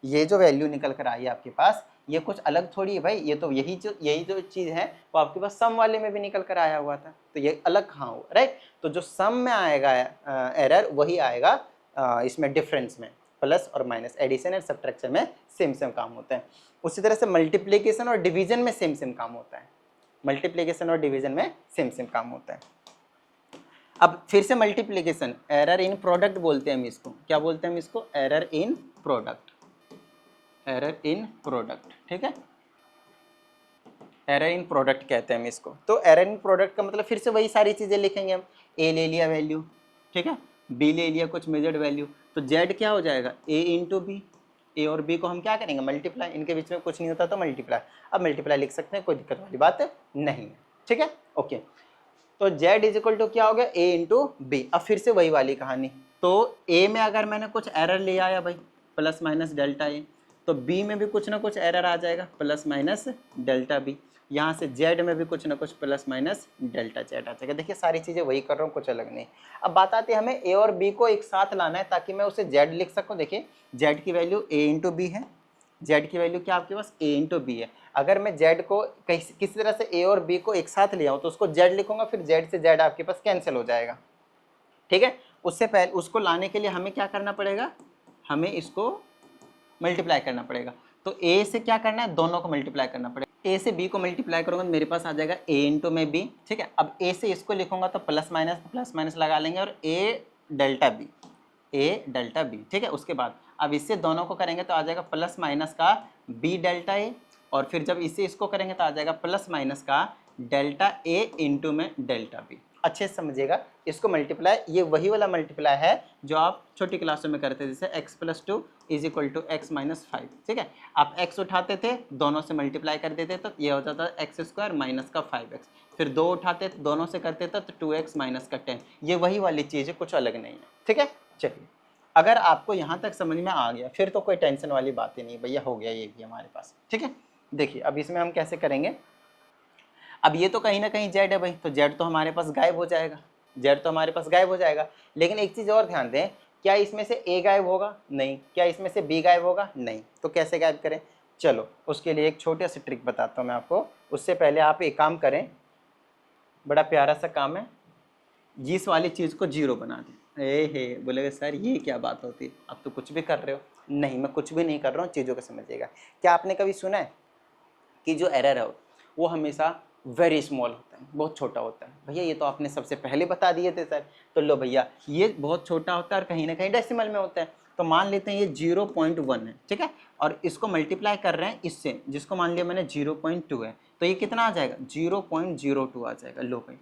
ये जो वैल्यू निकल कर आई है आपके पास, ये कुछ अलग थोड़ी है भाई, ये तो यही जो चीज़ है वो आपके पास सम वाले में भी निकल कर आया हुआ था, तो ये अलग कहाँ हुआ, राइट। तो जो सम में आएगा एरर वही आएगा इसमें डिफरेंस में, प्लस और माइनस, एडिशन एंड सब्ट्रैक्शन में सेम सेम काम होता है। उसी तरह से मल्टीप्लिकेशन और डिवीजन में सेम सेम काम होता है, मल्टीप्लिकेशन और डिवीजन में सेम सेम काम होता है। अब फिर से मल्टीप्लिकेशन, एरर इन प्रोडक्ट बोलते हैं हम इसको, क्या बोलते हैं हम इसको, error in product, error in product, ठीक है, एरर इन प्रोडक्ट कहते हैं हम इसको। तो एरर इन प्रोडक्ट का मतलब फिर से वही सारी चीज़ें लिखेंगे हम, ए ले लिया वैल्यू, ठीक है, बी ले लिया कुछ मेजर्ड वैल्यू, तो जेड क्या हो जाएगा, ए इंटू बी, ए और बी को हम क्या करेंगे, मल्टीप्लाई, इनके बीच में कुछ नहीं होता तो मल्टीप्लाई, अब मल्टीप्लाई लिख सकते हैं, कोई दिक्कत वाली बात नहीं है, ठीक है, ओके। तो जेड इज इक्वल टू क्या हो गया, ए इंटू बी। अब फिर से वही वाली कहानी, तो ए में अगर मैंने कुछ एरर ले आया भाई, प्लस माइनस डेल्टा ए, तो बी में भी कुछ ना कुछ एरर आ जाएगा, प्लस माइनस डेल्टा बी। यहाँ से जेड में भी कुछ ना कुछ प्लस माइनस डेल्टा जेड आ जाएगा। देखिए सारी चीज़ें वही कर रहा हूँ, कुछ अलग नहीं। अब बात आती है हमें ए और बी को एक साथ लाना है ताकि मैं उसे जेड लिख सकूँ। देखिए जेड की वैल्यू ए इंटू बी है, जेड की वैल्यू क्या आपके पास, ए इंटू बी है। अगर मैं जेड को किसी तरह से ए और बी को एक साथ ले आऊँ तो उसको जेड लिखूंगा, फिर जेड से जेड आपके पास कैंसिल हो जाएगा, ठीक है। उससे पहले उसको लाने के लिए हमें क्या करना पड़ेगा, हमें इसको मल्टीप्लाई करना पड़ेगा। तो ए से क्या करना है, दोनों को मल्टीप्लाई करना पड़ेगा। ए से बी को मल्टीप्लाई करूंगा तो मेरे पास आ जाएगा ए इंटू में बी, ठीक है। अब ए से इसको लिखूंगा तो प्लस माइनस लगा लेंगे और ए डेल्टा बी, ए डेल्टा बी, ठीक है। उसके बाद अब इससे दोनों को करेंगे तो आ जाएगा प्लस माइनस का बी डेल्टा ए, और फिर जब इसे इसको करेंगे तो आ जाएगा प्लस माइनस का डेल्टा ए इंटू में डेल्टा बी। अच्छे से समझिएगा, इसको मल्टीप्लाई, ये वही वाला मल्टीप्लाई है जो आप छोटी क्लासों में करते थे, जैसे x+2 is equal to x-5, ठीक है। आप x उठाते थे, दोनों से मल्टीप्लाई कर देते तो ये हो जाता है x² माइनस का 5x, फिर 2 उठाते थे, दोनों से करते थे तो 2x माइनस का 10, ये वही वाली चीज़ है, कुछ अलग नहीं है, ठीक है। चलिए, अगर आपको यहाँ तक समझ में आ गया फिर तो कोई टेंशन वाली बात ही नहीं, भैया हो गया ये भी हमारे पास, ठीक है। देखिए अब इसमें हम कैसे करेंगे, अब ये तो कहीं ना कहीं जेड है भाई, तो जेड तो हमारे पास गायब हो जाएगा, जेड तो हमारे पास गायब हो जाएगा। लेकिन एक चीज़ और ध्यान दें, क्या इसमें से ए गायब होगा? नहीं। क्या इसमें से बी गायब होगा? नहीं। तो कैसे गायब करें? चलो उसके लिए एक छोटा सा ट्रिक बताता हूँ मैं आपको। उससे पहले आप एक काम करें, बड़ा प्यारा सा काम है, जिस वाली चीज़ को जीरो बना दें। हे बोलेगा सर ये क्या बात होती है, अब तो कुछ भी कर रहे हो। नहीं, मैं कुछ भी नहीं कर रहा हूँ, चीज़ों को समझिएगा। क्या आपने कभी सुना है कि जो एरर है वो हमेशा वेरी स्मॉल होता है, बहुत छोटा होता है? भैया ये तो आपने सबसे पहले बता दिए थे सर। तो लो भैया, ये बहुत छोटा होता है और कहीं ना कहीं डेसिमल में होता है। तो मान लेते हैं ये 0.1 है, ठीक है, और इसको मल्टीप्लाई कर रहे हैं इससे, जिसको मान लिया मैंने 0.2 है, तो ये कितना आ जाएगा? 0.02 आ जाएगा। लो भाई,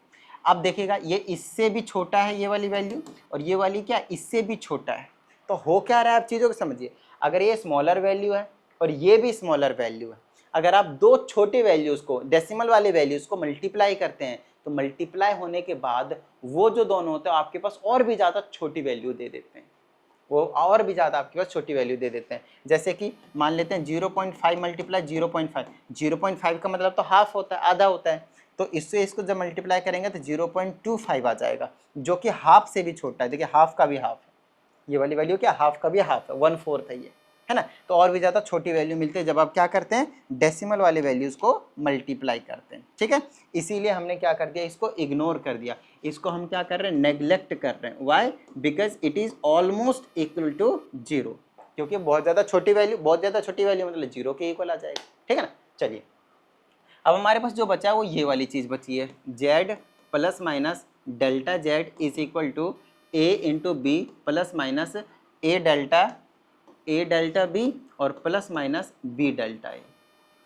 अब देखिएगा ये इससे भी छोटा है ये वाली वैल्यू, और ये वाली क्या, इससे भी छोटा है। तो हो क्या रहा है, आप चीज़ों को समझिए। अगर ये स्मॉलर वैल्यू है और ये भी स्मॉलर वैल्यू है, अगर आप दो छोटे वैल्यूज़ को, डेसिमल वाले वैल्यूज़ को मल्टीप्लाई करते हैं, तो मल्टीप्लाई होने के बाद वो जो दोनों होते हैं आपके पास और भी ज़्यादा छोटी वैल्यू दे देते हैं, वो और भी ज़्यादा आपके पास छोटी वैल्यू दे देते हैं। जैसे कि मान लेते हैं 0.5 मल्टीप्लाई 0.5, 0.5 का मतलब तो हाफ होता है, आधा होता है। तो इससे इसको जब मल्टीप्लाई करेंगे तो 0.25 आ जाएगा, जो कि हाफ से भी छोटा है। देखिए हाफ का भी हाफ है, ये वाली वैल्यू क्या, हाफ का भी हाफ है, 1/4 है ये, है ना। तो और भी ज़्यादा छोटी वैल्यू मिलती है जब आप क्या करते हैं, डेसिमल वाले वैल्यूज़ को मल्टीप्लाई करते हैं, ठीक है। इसीलिए हमने क्या कर दिया, इसको इग्नोर कर दिया, इसको हम क्या कर रहे हैं, नेग्लेक्ट कर रहे हैं। Why? Because it is almost equal to 0, क्योंकि बहुत ज़्यादा छोटी वैल्यू, बहुत ज़्यादा छोटी वैल्यू मतलब 0 के इक्वल आ जाएगी, ठीक है ना। चलिए अब हमारे पास जो बचा है वो ये वाली चीज़ बची है, z plus minus delta Z is equal to a into b plus minus a delta b और plus minus b delta a,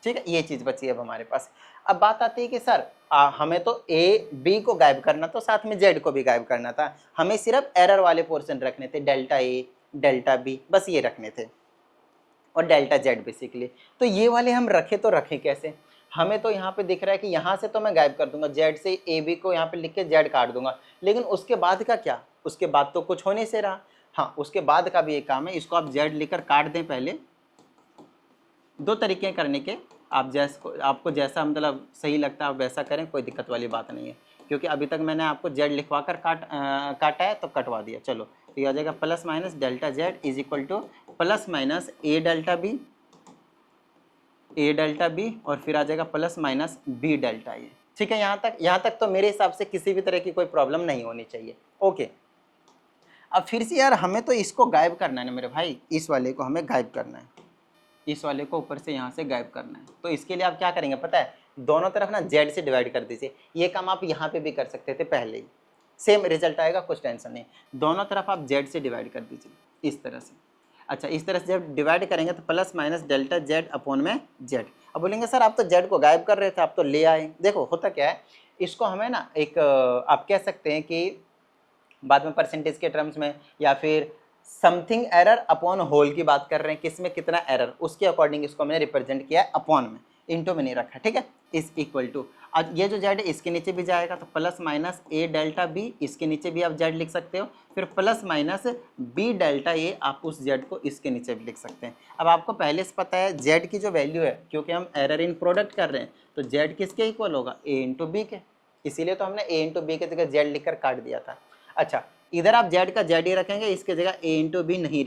ठीक है। ये चीज़ बची है अब हमारे पास। अब बात आती है कि सर हमें तो ए बी को गायब करना, तो साथ में जेड को भी गायब करना था, हमें सिर्फ एरर वाले पोर्शन रखने थे, डेल्टा ए डेल्टा बी, बस ये रखने थे, और डेल्टा जेड बेसिकली। तो ये वाले हम रखे तो रखे कैसे? हमें तो यहाँ पे दिख रहा है कि यहाँ से तो मैं गायब कर दूंगा, जेड से ए बी को यहाँ पे लिख के जेड काट दूंगा, लेकिन उसके बाद का क्या, उसके बाद तो कुछ होने से रहा। हाँ, उसके बाद का भी एक काम है, इसको आप जेड लिखकर काट दें। पहले दो तरीके करने के, आप आपको जैसा मतलब सही लगता है आप वैसा करें, कोई दिक्कत वाली बात नहीं है, क्योंकि अभी तक मैंने आपको जेड लिखवा कर काटा है तो कटवा दिया। चलो तो ये आ जाएगा plus minus delta Z is equal to plus minus a delta b और फिर आ जाएगा plus minus b delta a, ठीक है। यहाँ तक तो मेरे हिसाब से किसी भी तरह की कोई प्रॉब्लम नहीं होनी चाहिए। ओके, अब फिर से यार हमें तो इसको गायब करना है ना मेरे भाई, इस वाले को हमें गायब करना है, इस वाले को ऊपर से यहाँ से गायब करना है। तो इसके लिए आप क्या करेंगे पता है, दोनों तरफ ना जेड से डिवाइड कर दीजिए। ये काम आप यहाँ पे भी कर सकते थे पहले ही, सेम रिजल्ट आएगा, कुछ टेंशन नहीं। दोनों तरफ आप जेड से डिवाइड कर दीजिए इस तरह से। अच्छा, इस तरह से जब डिवाइड करेंगे तो plus minus delta Z upon में जेड। अब बोलेंगे सर आप तो जेड को गायब कर रहे थे, आप तो ले आए। देखो होता क्या है, इसको हमें ना एक आप कह सकते हैं कि बाद में परसेंटेज के टर्म्स में, या फिर समथिंग एरर अपॉन होल की बात कर रहे हैं, किस में कितना एरर, उसके अकॉर्डिंग इसको मैंने रिप्रेजेंट किया है अपॉन में, इनटू में नहीं रखा, ठीक है। इज इक्वल टू, अब ये जो जेड है इसके नीचे भी जाएगा तो plus minus a delta B, इसके नीचे भी आप जेड लिख सकते हो, फिर प्लस माइनस बी डेल्टा ए, आप उस जेड को इसके नीचे भी लिख सकते हैं। अब आपको पहले से पता है जेड की जो वैल्यू है, क्योंकि हम एरर इन प्रोडक्ट कर रहे हैं, तो जेड किसके इक्वल होगा, ए इंटू बी के, इसीलिए तो हमने ए इंटू बी के जगह जेड लिखकर काट दिया था। अच्छा, इधर आप जेड का जेड ही रखेंगे, इसके जगह ए इंटू बी नहीं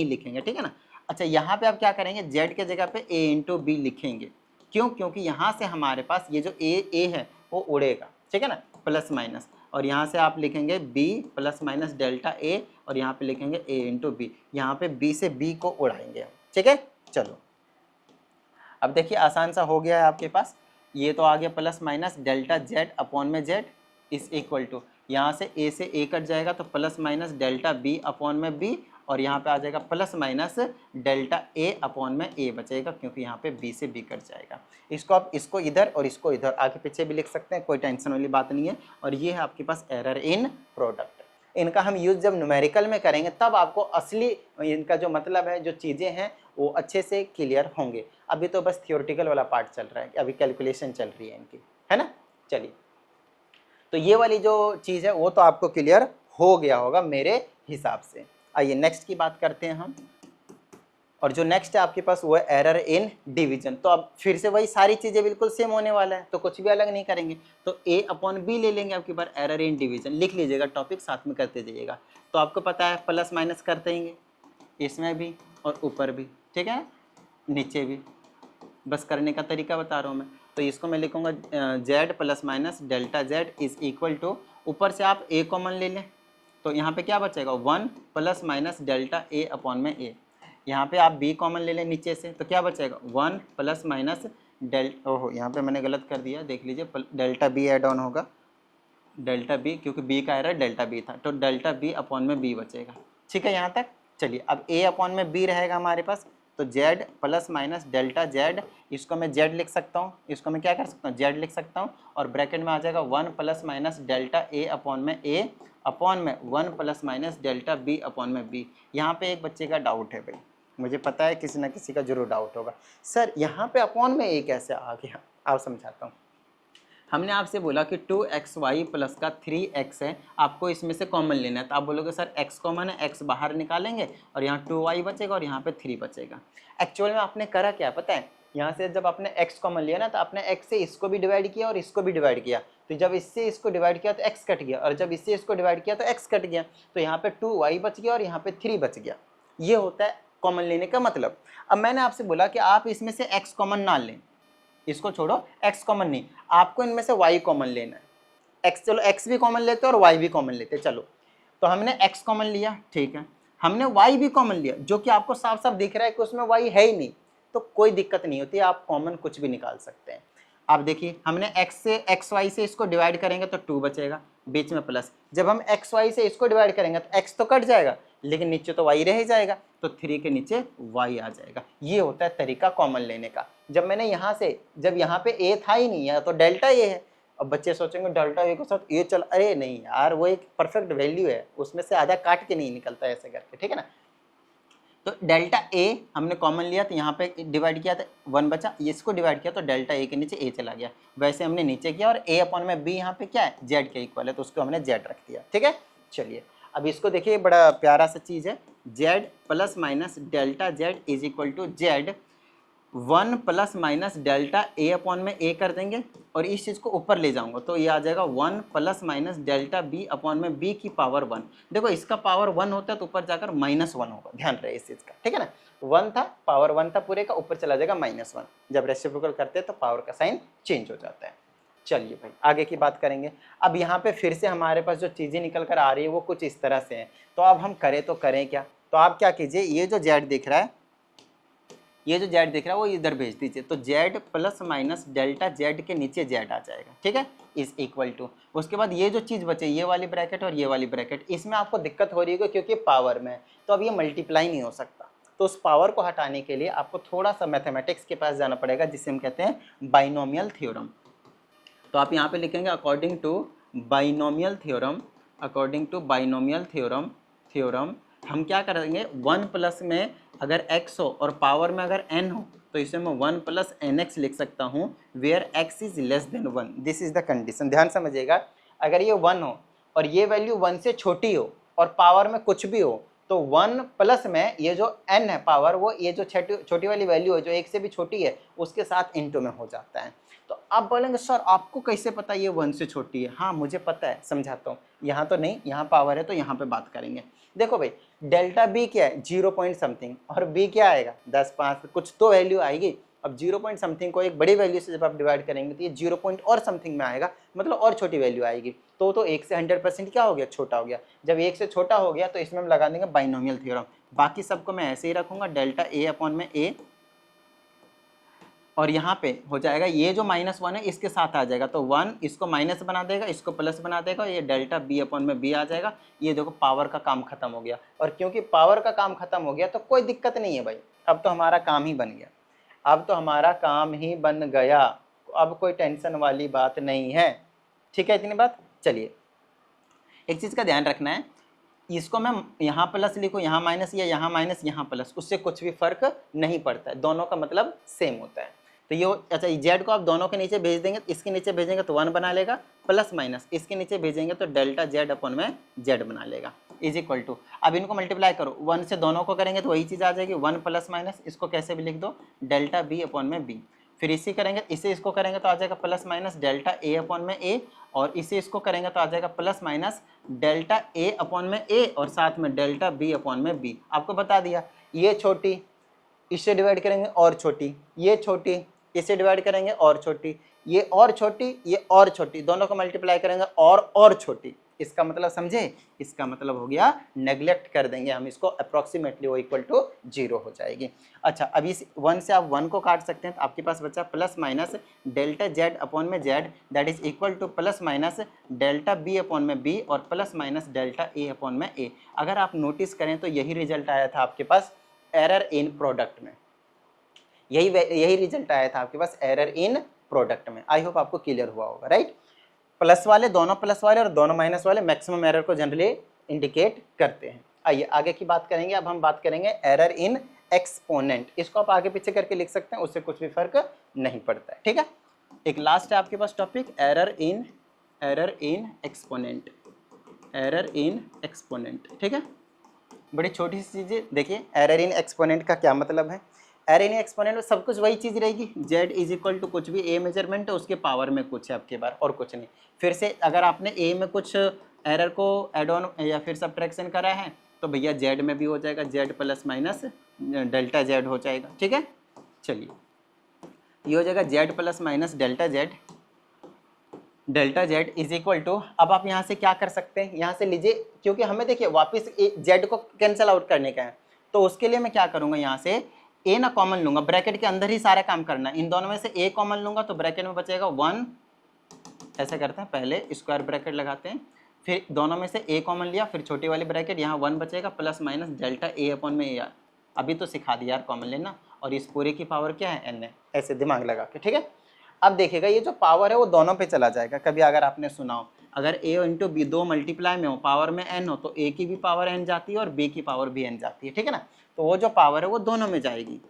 लिखेंगे, ठीक है ना। अच्छा, यहाँ पे आप क्या करेंगे, जेड के जगह पे ए इंटू बी लिखेंगे, क्यों, क्योंकि यहाँ से हमारे पास ये जो ए है वो उड़ेगा, ठीक है ना, प्लस माइनस, और यहाँ से आप लिखेंगे B plus minus delta A, और यहाँ पे लिखेंगे ए इंटू बी, यहाँ पे बी से बी को उड़ाएंगे, ठीक है। चलो अब देखिए आसान सा हो गया है आपके पास, ये तो आ गया plus minus delta Z upon में जेड इज इक्वल टू, यहाँ से ए ए कट जाएगा तो plus minus delta B upon में बी, और यहाँ पे आ जाएगा प्लस माइनस डेल्टा ए अपॉन में ए बचेगा, क्योंकि यहाँ पे बी से बी कट जाएगा। इसको आप इसको इधर और इसको इधर आगे पीछे भी लिख सकते हैं, कोई टेंशन वाली बात नहीं है। और ये है आपके पास एरर इन प्रोडक्ट। इनका हम यूज़ जब न्यूमेरिकल में करेंगे तब आपको असली इनका जो मतलब है, जो चीज़ें हैं वो अच्छे से क्लियर होंगे। अभी तो बस थियोरेटिकल वाला पार्ट चल रहा है, अभी कैलकुलेशन चल रही है इनकी, है ना। चलिए, तो ये वाली जो चीज़ है वो तो आपको क्लियर हो गया होगा मेरे हिसाब से। आइए नेक्स्ट की बात करते हैं हम। और जो नेक्स्ट है आपके पास वो है एरर इन डिवीजन। तो अब फिर से वही सारी चीज़ें बिल्कुल सेम होने वाला है, तो कुछ भी अलग नहीं करेंगे। तो ए अपॉन बी ले लेंगे आपके पास एरर इन डिवीजन। लिख लीजिएगा, टॉपिक साथ में करते जाइएगा। तो आपको पता है प्लस माइनस करते हैं इसमें भी और ऊपर भी, ठीक है, नीचे भी। बस करने का तरीका बता रहा हूँ मैं। तो इसको मैं लिखूँगा z plus minus delta Z is equal to, ऊपर से आप ए कॉमन ले लें तो यहाँ पे क्या बचेगा 1 प्लस माइनस डेल्टा ए अपॉन में ए। यहाँ पे आप बी कॉमन ले लें नीचे से तो क्या बचेगा 1 प्लस माइनस ओहो यहाँ पे मैंने गलत कर दिया, देख लीजिए, डेल्टा बी एड ऑन होगा, डेल्टा बी, क्योंकि बी का एरर डेल्टा बी था, तो डेल्टा बी अपॉन में बी बचेगा। ठीक है यहाँ तक। चलिए, अब ए अपॉन में बी रहेगा हमारे पास, तो Z plus minus delta Z, इसको मैं जेड लिख सकता हूँ, इसको मैं क्या कर सकता हूँ जेड लिख सकता हूँ, और ब्रैकेट में आ जाएगा 1 प्लस माइनस डेल्टा ए अपॉन में ए अपॉन में 1 plus minus delta B upon में बी। यहाँ पे एक बच्चे का डाउट है भाई, मुझे पता है किसी ना किसी का जरूर डाउट होगा, सर यहाँ पे अपॉन में ए कैसे आ गया। आप समझाता हूँ। हमने आपसे बोला कि 2xy प्लस का 3x है, आपको इसमें से कॉमन लेना है। तो आप बोलोगे सर x कॉमन है, x बाहर निकालेंगे और यहाँ 2y बचेगा और यहाँ पे 3 बचेगा। एक्चुअल में आपने करा क्या पता है, यहाँ से जब आपने x कॉमन लिया ना तो आपने x से इसको भी डिवाइड किया और इसको भी डिवाइड किया। तो जब इससे इसको डिवाइड किया तो x कट गया, और जब इससे इसको डिवाइड किया तो x कट गया। तो यहाँ पे 2y बच गया और यहाँ पे 3 बच गया। ये होता है कॉमन लेने का मतलब। अब मैंने आपसे बोला कि आप इसमें से x कॉमन ना लें, इसको छोड़ो, x कॉमन नहीं, आपको इनमें से y कॉमन लेना है। x, चलो x भी कॉमन लेते और y भी कॉमन लेते। चलो, तो हमने x कॉमन लिया, ठीक है, हमने y भी कॉमन लिया, जो कि आपको साफ साफ दिख रहा है कि उसमें y है ही नहीं, तो कोई दिक्कत नहीं होती, आप कॉमन कुछ भी निकाल सकते हैं। आप देखिए, हमने xy से इसको डिवाइड करेंगे तो 2 बचेगा, बीच में प्लस। जब हम xy से इसको डिवाइड करेंगे तो x तो कट जाएगा, लेकिन नीचे तो y रह जाएगा, तो 3 के नीचे y आ जाएगा। ये होता है तरीका कॉमन लेने का। जब मैंने यहाँ से, जब यहाँ पे a था ही नहीं, या तो डेल्टा a है। अब बच्चे सोचेंगे डेल्टा a के साथ a चल, अरे नहीं यार, वो एक परफेक्ट वैल्यू है, उसमें से आधा काट के नहीं निकलता ऐसे करके, ठीक है ना। तो डेल्टा ए हमने कॉमन लिया तो यहाँ पे डिवाइड किया तो 1 बचा, इसको डिवाइड किया तो डेल्टा ए के नीचे ए चला गया। वैसे हमने नीचे किया, और ए अपॉन में बी यहाँ पे क्या है जेड के इक्वल है, तो उसको हमने जेड रख दिया। ठीक है, चलिए अब इसको देखिए, बड़ा प्यारा सा चीज़ है, z plus minus delta Z is equal to z 1 plus minus delta A upon में ए कर देंगे, और इस चीज़ को ऊपर ले जाऊंगा तो ये आ जाएगा 1 plus minus delta B upon में बी की पावर 1। देखो, इसका पावर 1 होता है तो ऊपर जाकर -1 होगा, ध्यान रहे इस चीज़ का, ठीक है ना। 1 था, पावर 1 था पूरे का, ऊपर चला जाएगा -1। जब रेसिप्रोकल करते हैं तो पावर का साइन चेंज हो जाता है। चलिए भाई, आगे की बात करेंगे। अब यहाँ पे फिर से हमारे पास जो चीज़ें निकल कर आ रही है वो कुछ इस तरह से हैं। तो अब हम करें तो करें क्या, तो आप क्या कीजिए, ये जो जेड दिख रहा है, ये जो जेड दिख रहा है वो इधर भेज दीजिए, तो Z plus minus delta Z के नीचे जेड आ जाएगा, ठीक है, इज इक्वल टू। उसके बाद ये जो चीज़ बचे, ये वाली ब्रैकेट और ये वाली ब्रैकेट, इसमें आपको दिक्कत हो रही है क्योंकि पावर में, तो अब ये मल्टीप्लाई नहीं हो सकता। तो उस पावर को हटाने के लिए आपको थोड़ा सा मैथमेटिक्स के पास जाना पड़ेगा, जिसे हम कहते हैं बाइनोमियल थ्योरम। तो आप यहाँ पे लिखेंगे according to binomial theorem, according to binomial theorem हम क्या करेंगे, 1 प्लस में अगर x हो और पावर में अगर n हो तो इसे मैं 1 प्लस nx लिख सकता हूँ, where x is less than 1। This is the condition. ध्यान समझिएगा, अगर ये 1 हो और ये वैल्यू 1 से छोटी हो और पावर में कुछ भी हो, तो 1 प्लस में ये जो n है पावर, वो ये जो छोटी वाली वैल्यू है जो 1 से भी छोटी है उसके साथ इंटू में हो जाता है। तो आप बोलेंगे सर आपको कैसे पता ये 1 से छोटी है। हाँ मुझे पता है, समझाता हूँ। यहाँ तो नहीं, यहाँ पावर है तो यहाँ पे बात करेंगे। देखो भाई, डेल्टा बी क्या है 0 पॉइंट समथिंग, और बी क्या आएगा 10, 5 कुछ तो वैल्यू आएगी। अब 0 पॉइंट समथिंग को एक बड़ी वैल्यू से जब आप डिवाइड करेंगे तो ये 0 पॉइंट और समथिंग में आएगा, मतलब और छोटी वैल्यू आएगी। तो 1 से 100% क्या हो गया, छोटा हो गया। जब 1 से छोटा हो गया तो इसमें हम लगा देंगे बाइनोमियल थ्योरम। बाकी सबको मैं ऐसे ही रखूंगा, डेल्टा ए अपॉन में ए और यहाँ पे हो जाएगा ये जो -1 है इसके साथ आ जाएगा, तो 1 इसको माइनस बना देगा, इसको प्लस बना देगा, ये डेल्टा b अपॉन में b आ जाएगा। ये देखो पावर का काम खत्म हो गया, और क्योंकि पावर का काम खत्म हो गया तो कोई दिक्कत नहीं है भाई, अब तो हमारा काम ही बन गया, अब तो हमारा काम ही बन गया, अब कोई टेंशन वाली बात नहीं है। ठीक है इतनी बात। चलिए एक चीज़ का ध्यान रखना है, इसको मैं यहाँ प्लस लिखूँ, यहाँ माइनस, या यहाँ माइनस यहाँ प्लस, उससे कुछ भी फर्क नहीं पड़ता है, दोनों का मतलब सेम होता है। तो ये अच्छा जेड को आप दोनों के नीचे भेज देंगे, इसके नीचे भेजेंगे तो 1 बना लेगा, प्लस माइनस इसके नीचे भेजेंगे तो डेल्टा जेड अपॉन में जेड बना लेगा, इज इक्वल टू, अब इनको मल्टीप्लाई करो, 1 से दोनों को करेंगे तो वही चीज़ आ जाएगी, 1 प्लस माइनस, इसको कैसे भी लिख दो डेल्टा बी अपॉन में बी, फिर इसी करेंगे, इसे इसको करेंगे तो आ जाएगा प्लस माइनस डेल्टा ए अपॉन में ए, और इसे इसको करेंगे तो आ जाएगा प्लस माइनस डेल्टा ए अपॉन में ए, और साथ में डेल्टा बी अपॉन में बी। आपको बता दिया, ये छोटी इससे डिवाइड करेंगे और छोटी, ये छोटी इससे डिवाइड करेंगे और छोटी, ये और छोटी, ये और छोटी, दोनों को मल्टीप्लाई करेंगे और छोटी। इसका मतलब समझे, इसका मतलब हो गया नेग्लेक्ट कर देंगे हम इसको, अप्रॉक्सीमेटली वो इक्वल टू 0 हो जाएगी। अच्छा अब इस 1 से आप 1 को काट सकते हैं, तो आपके पास बचा plus minus delta Z upon में Z, that is equal to plus minus delta B upon में बी, और प्लस माइनस डेल्टा ए अपॉन में ए। अगर आप नोटिस करें तो यही रिजल्ट आया था आपके पास एरर इन प्रोडक्ट में, यही रिजल्ट आया था आपके पास एरर इन प्रोडक्ट में। आई होप आपको क्लियर हुआ होगा, राइट। प्लस वाले, दोनों प्लस वाले और दोनों माइनस वाले मैक्सिमम एरर को जनरली इंडिकेट करते हैं। आइए आगे की बात करेंगे, अब हम बात करेंगे एरर इन एक्सपोनेंट। इसको आप आगे पीछे करके लिख सकते हैं, उससे कुछ भी फर्क नहीं पड़ता है, ठीक है। एक लास्ट है आपके पास topic error in exponent, error in exponent, ठीक है। बड़ी छोटी सी चीज़ है, देखिए एरर इन एक्सपोनेंट का क्या मतलब है। एरर इन एक्सपोनेंट में सब कुछ वही चीज़ रहेगी, z इज इक्वल टू कुछ भी ए मेजरमेंट है उसके पावर में कुछ है आपके बार, और कुछ नहीं। फिर से अगर आपने ए में कुछ एरर को एड ऑन या फिर सब्ट्रैक्शन करा है तो भैया z में भी हो जाएगा, z plus minus delta z हो जाएगा, ठीक है। चलिए ये हो जाएगा z plus minus delta z is equal to, अब आप यहाँ से क्या कर सकते हैं, यहाँ से लीजिए, क्योंकि हमें देखिए वापस z को कैंसिल आउट करने का है, तो उसके लिए मैं क्या करूँगा, यहाँ से a ना कॉमन लूंगा, ब्रैकेट के अंदर ही सारा काम करना है, इन दोनों में से a कॉमन लूंगा तो ब्रैकेट में बचेगा 1, ऐसा करते हैं, पहले स्क्वायर ब्रैकेट लगाते हैं, फिर दोनों में से a कॉमन लिया, फिर छोटी वाली ब्रैकेट, यहाँ 1 बचेगा plus minus delta a upon में a, अभी तो सिखा दिया यार कॉमन लेना, और इस पूरे की पावर क्या है n है, ऐसे दिमाग लगा के, ठीक है। अब देखिएगा ये जो पावर है वो दोनों पे चला जाएगा, कभी अगर आपने सुना हो, अगर a इंटू बी दो मल्टीप्लाई में हो, पावर में n हो, तो a की भी पावर n जाती है और b की पावर भी n जाती है, ठीक है ना। तो वो जो पावर है वो दोनों में जाएगी,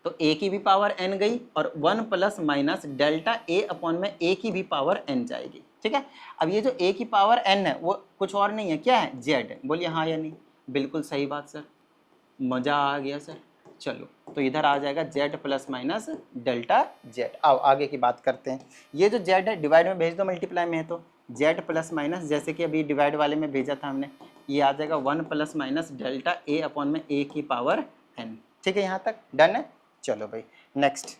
तो a की भी पावर n गई, और 1 plus minus delta a upon में a की भी पावर n जाएगी, ठीक है। अब ये जो a की पावर n है वो कुछ और नहीं है, क्या है, z। बोलिए हाँ या नहीं, बिल्कुल सही बात सर, मज़ा आ गया सर। चलो तो इधर आ जाएगा z plus minus delta z। आओ आगे की बात करते हैं, ये जो z है डिवाइड में भेज दो, मल्टीप्लाई में है तो z प्लस माइनस, जैसे कि अभी डिवाइड वाले में भेजा था हमने, ये आ जाएगा 1 plus minus delta a upon में a की पावर n, ठीक है। यहाँ तक डन है। चलो भाई नेक्स्ट,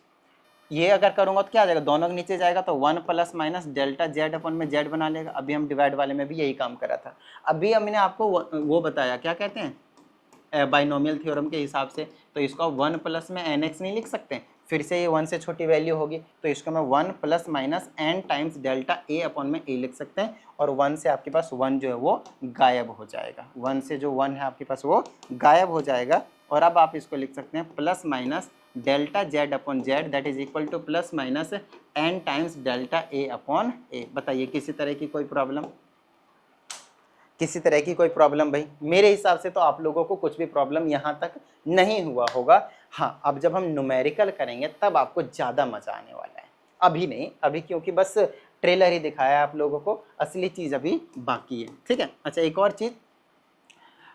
ये अगर करूँगा तो क्या आ जाएगा, दोनों के नीचे जाएगा तो 1 plus minus delta z upon में z बना लेगा। अभी हम डिवाइड वाले में भी यही काम करा था, अभी हमने आपको वो बताया क्या कहते हैं बाइनोमियल थ्योरम के हिसाब से, तो इसको 1 प्लस में nx नहीं लिख सकते, फिर से ये 1 से छोटी वैल्यू होगी, तो इसको मैं 1 plus minus n times delta a upon में a लिख सकते हैं, और 1 से आपके पास 1 जो है वो गायब हो जाएगा, 1 से जो 1 है आपके पास वो गायब हो जाएगा। और अब आप इसको लिख सकते हैं plus minus delta z upon z, that is equal to plus minus n times delta a upon a। बताइए किसी तरह की कोई प्रॉब्लम, किसी तरह की कोई प्रॉब्लम भाई? मेरे हिसाब से तो आप लोगों को कुछ भी प्रॉब्लम यहाँ तक नहीं हुआ होगा। हाँ अब जब हम न्यूमेरिकल करेंगे तब आपको ज़्यादा मज़ा आने वाला है, अभी नहीं, अभी क्योंकि बस ट्रेलर ही दिखाया आप लोगों को, असली चीज़ अभी बाकी है, ठीक है। अच्छा एक और चीज़,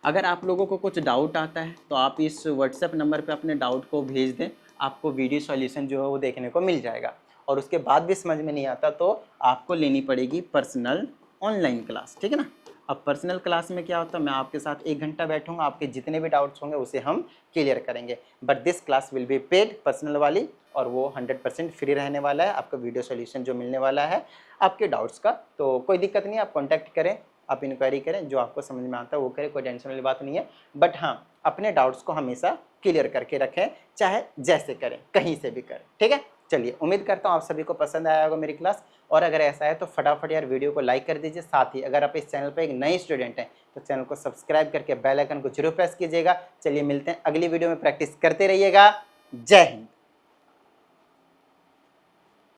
अगर आप लोगों को कुछ डाउट आता है तो आप इस व्हाट्सएप नंबर पे अपने डाउट को भेज दें, आपको वीडियो सॉल्यूशन जो है वो देखने को मिल जाएगा। और उसके बाद भी समझ में नहीं आता तो आपको लेनी पड़ेगी पर्सनल ऑनलाइन क्लास, ठीक है ना। अब पर्सनल क्लास में क्या होता है, मैं आपके साथ 1 घंटा बैठूंगा, आपके जितने भी डाउट्स होंगे उसे हम क्लियर करेंगे, but this class will be paid, personal वाली, और वो 100% फ्री रहने वाला है। आपको वीडियो सॉल्यूशन जो मिलने वाला है आपके डाउट्स का, तो कोई दिक्कत नहीं, आप कॉन्टैक्ट करें, आप इंक्वायरी करें, जो आपको समझ में आता है वो करें, कोई टेंशन वाली बात नहीं है। बट हाँ अपने डाउट्स को हमेशा क्लियर करके रखें, चाहे जैसे करें, कहीं से भी करें। ठीक है, चलिए उम्मीद करता हूँ आप सभी को पसंद आया होगा मेरी क्लास, और अगर ऐसा है तो फटाफट यार वीडियो को लाइक कर दीजिए। साथ ही अगर आप इस चैनल पर एक नए स्टूडेंट हैं तो चैनल को सब्सक्राइब करके बेल आइकन को जरूर प्रेस कीजिएगा। चलिए मिलते हैं अगली वीडियो में, प्रैक्टिस करते रहिएगा। जय हिंद।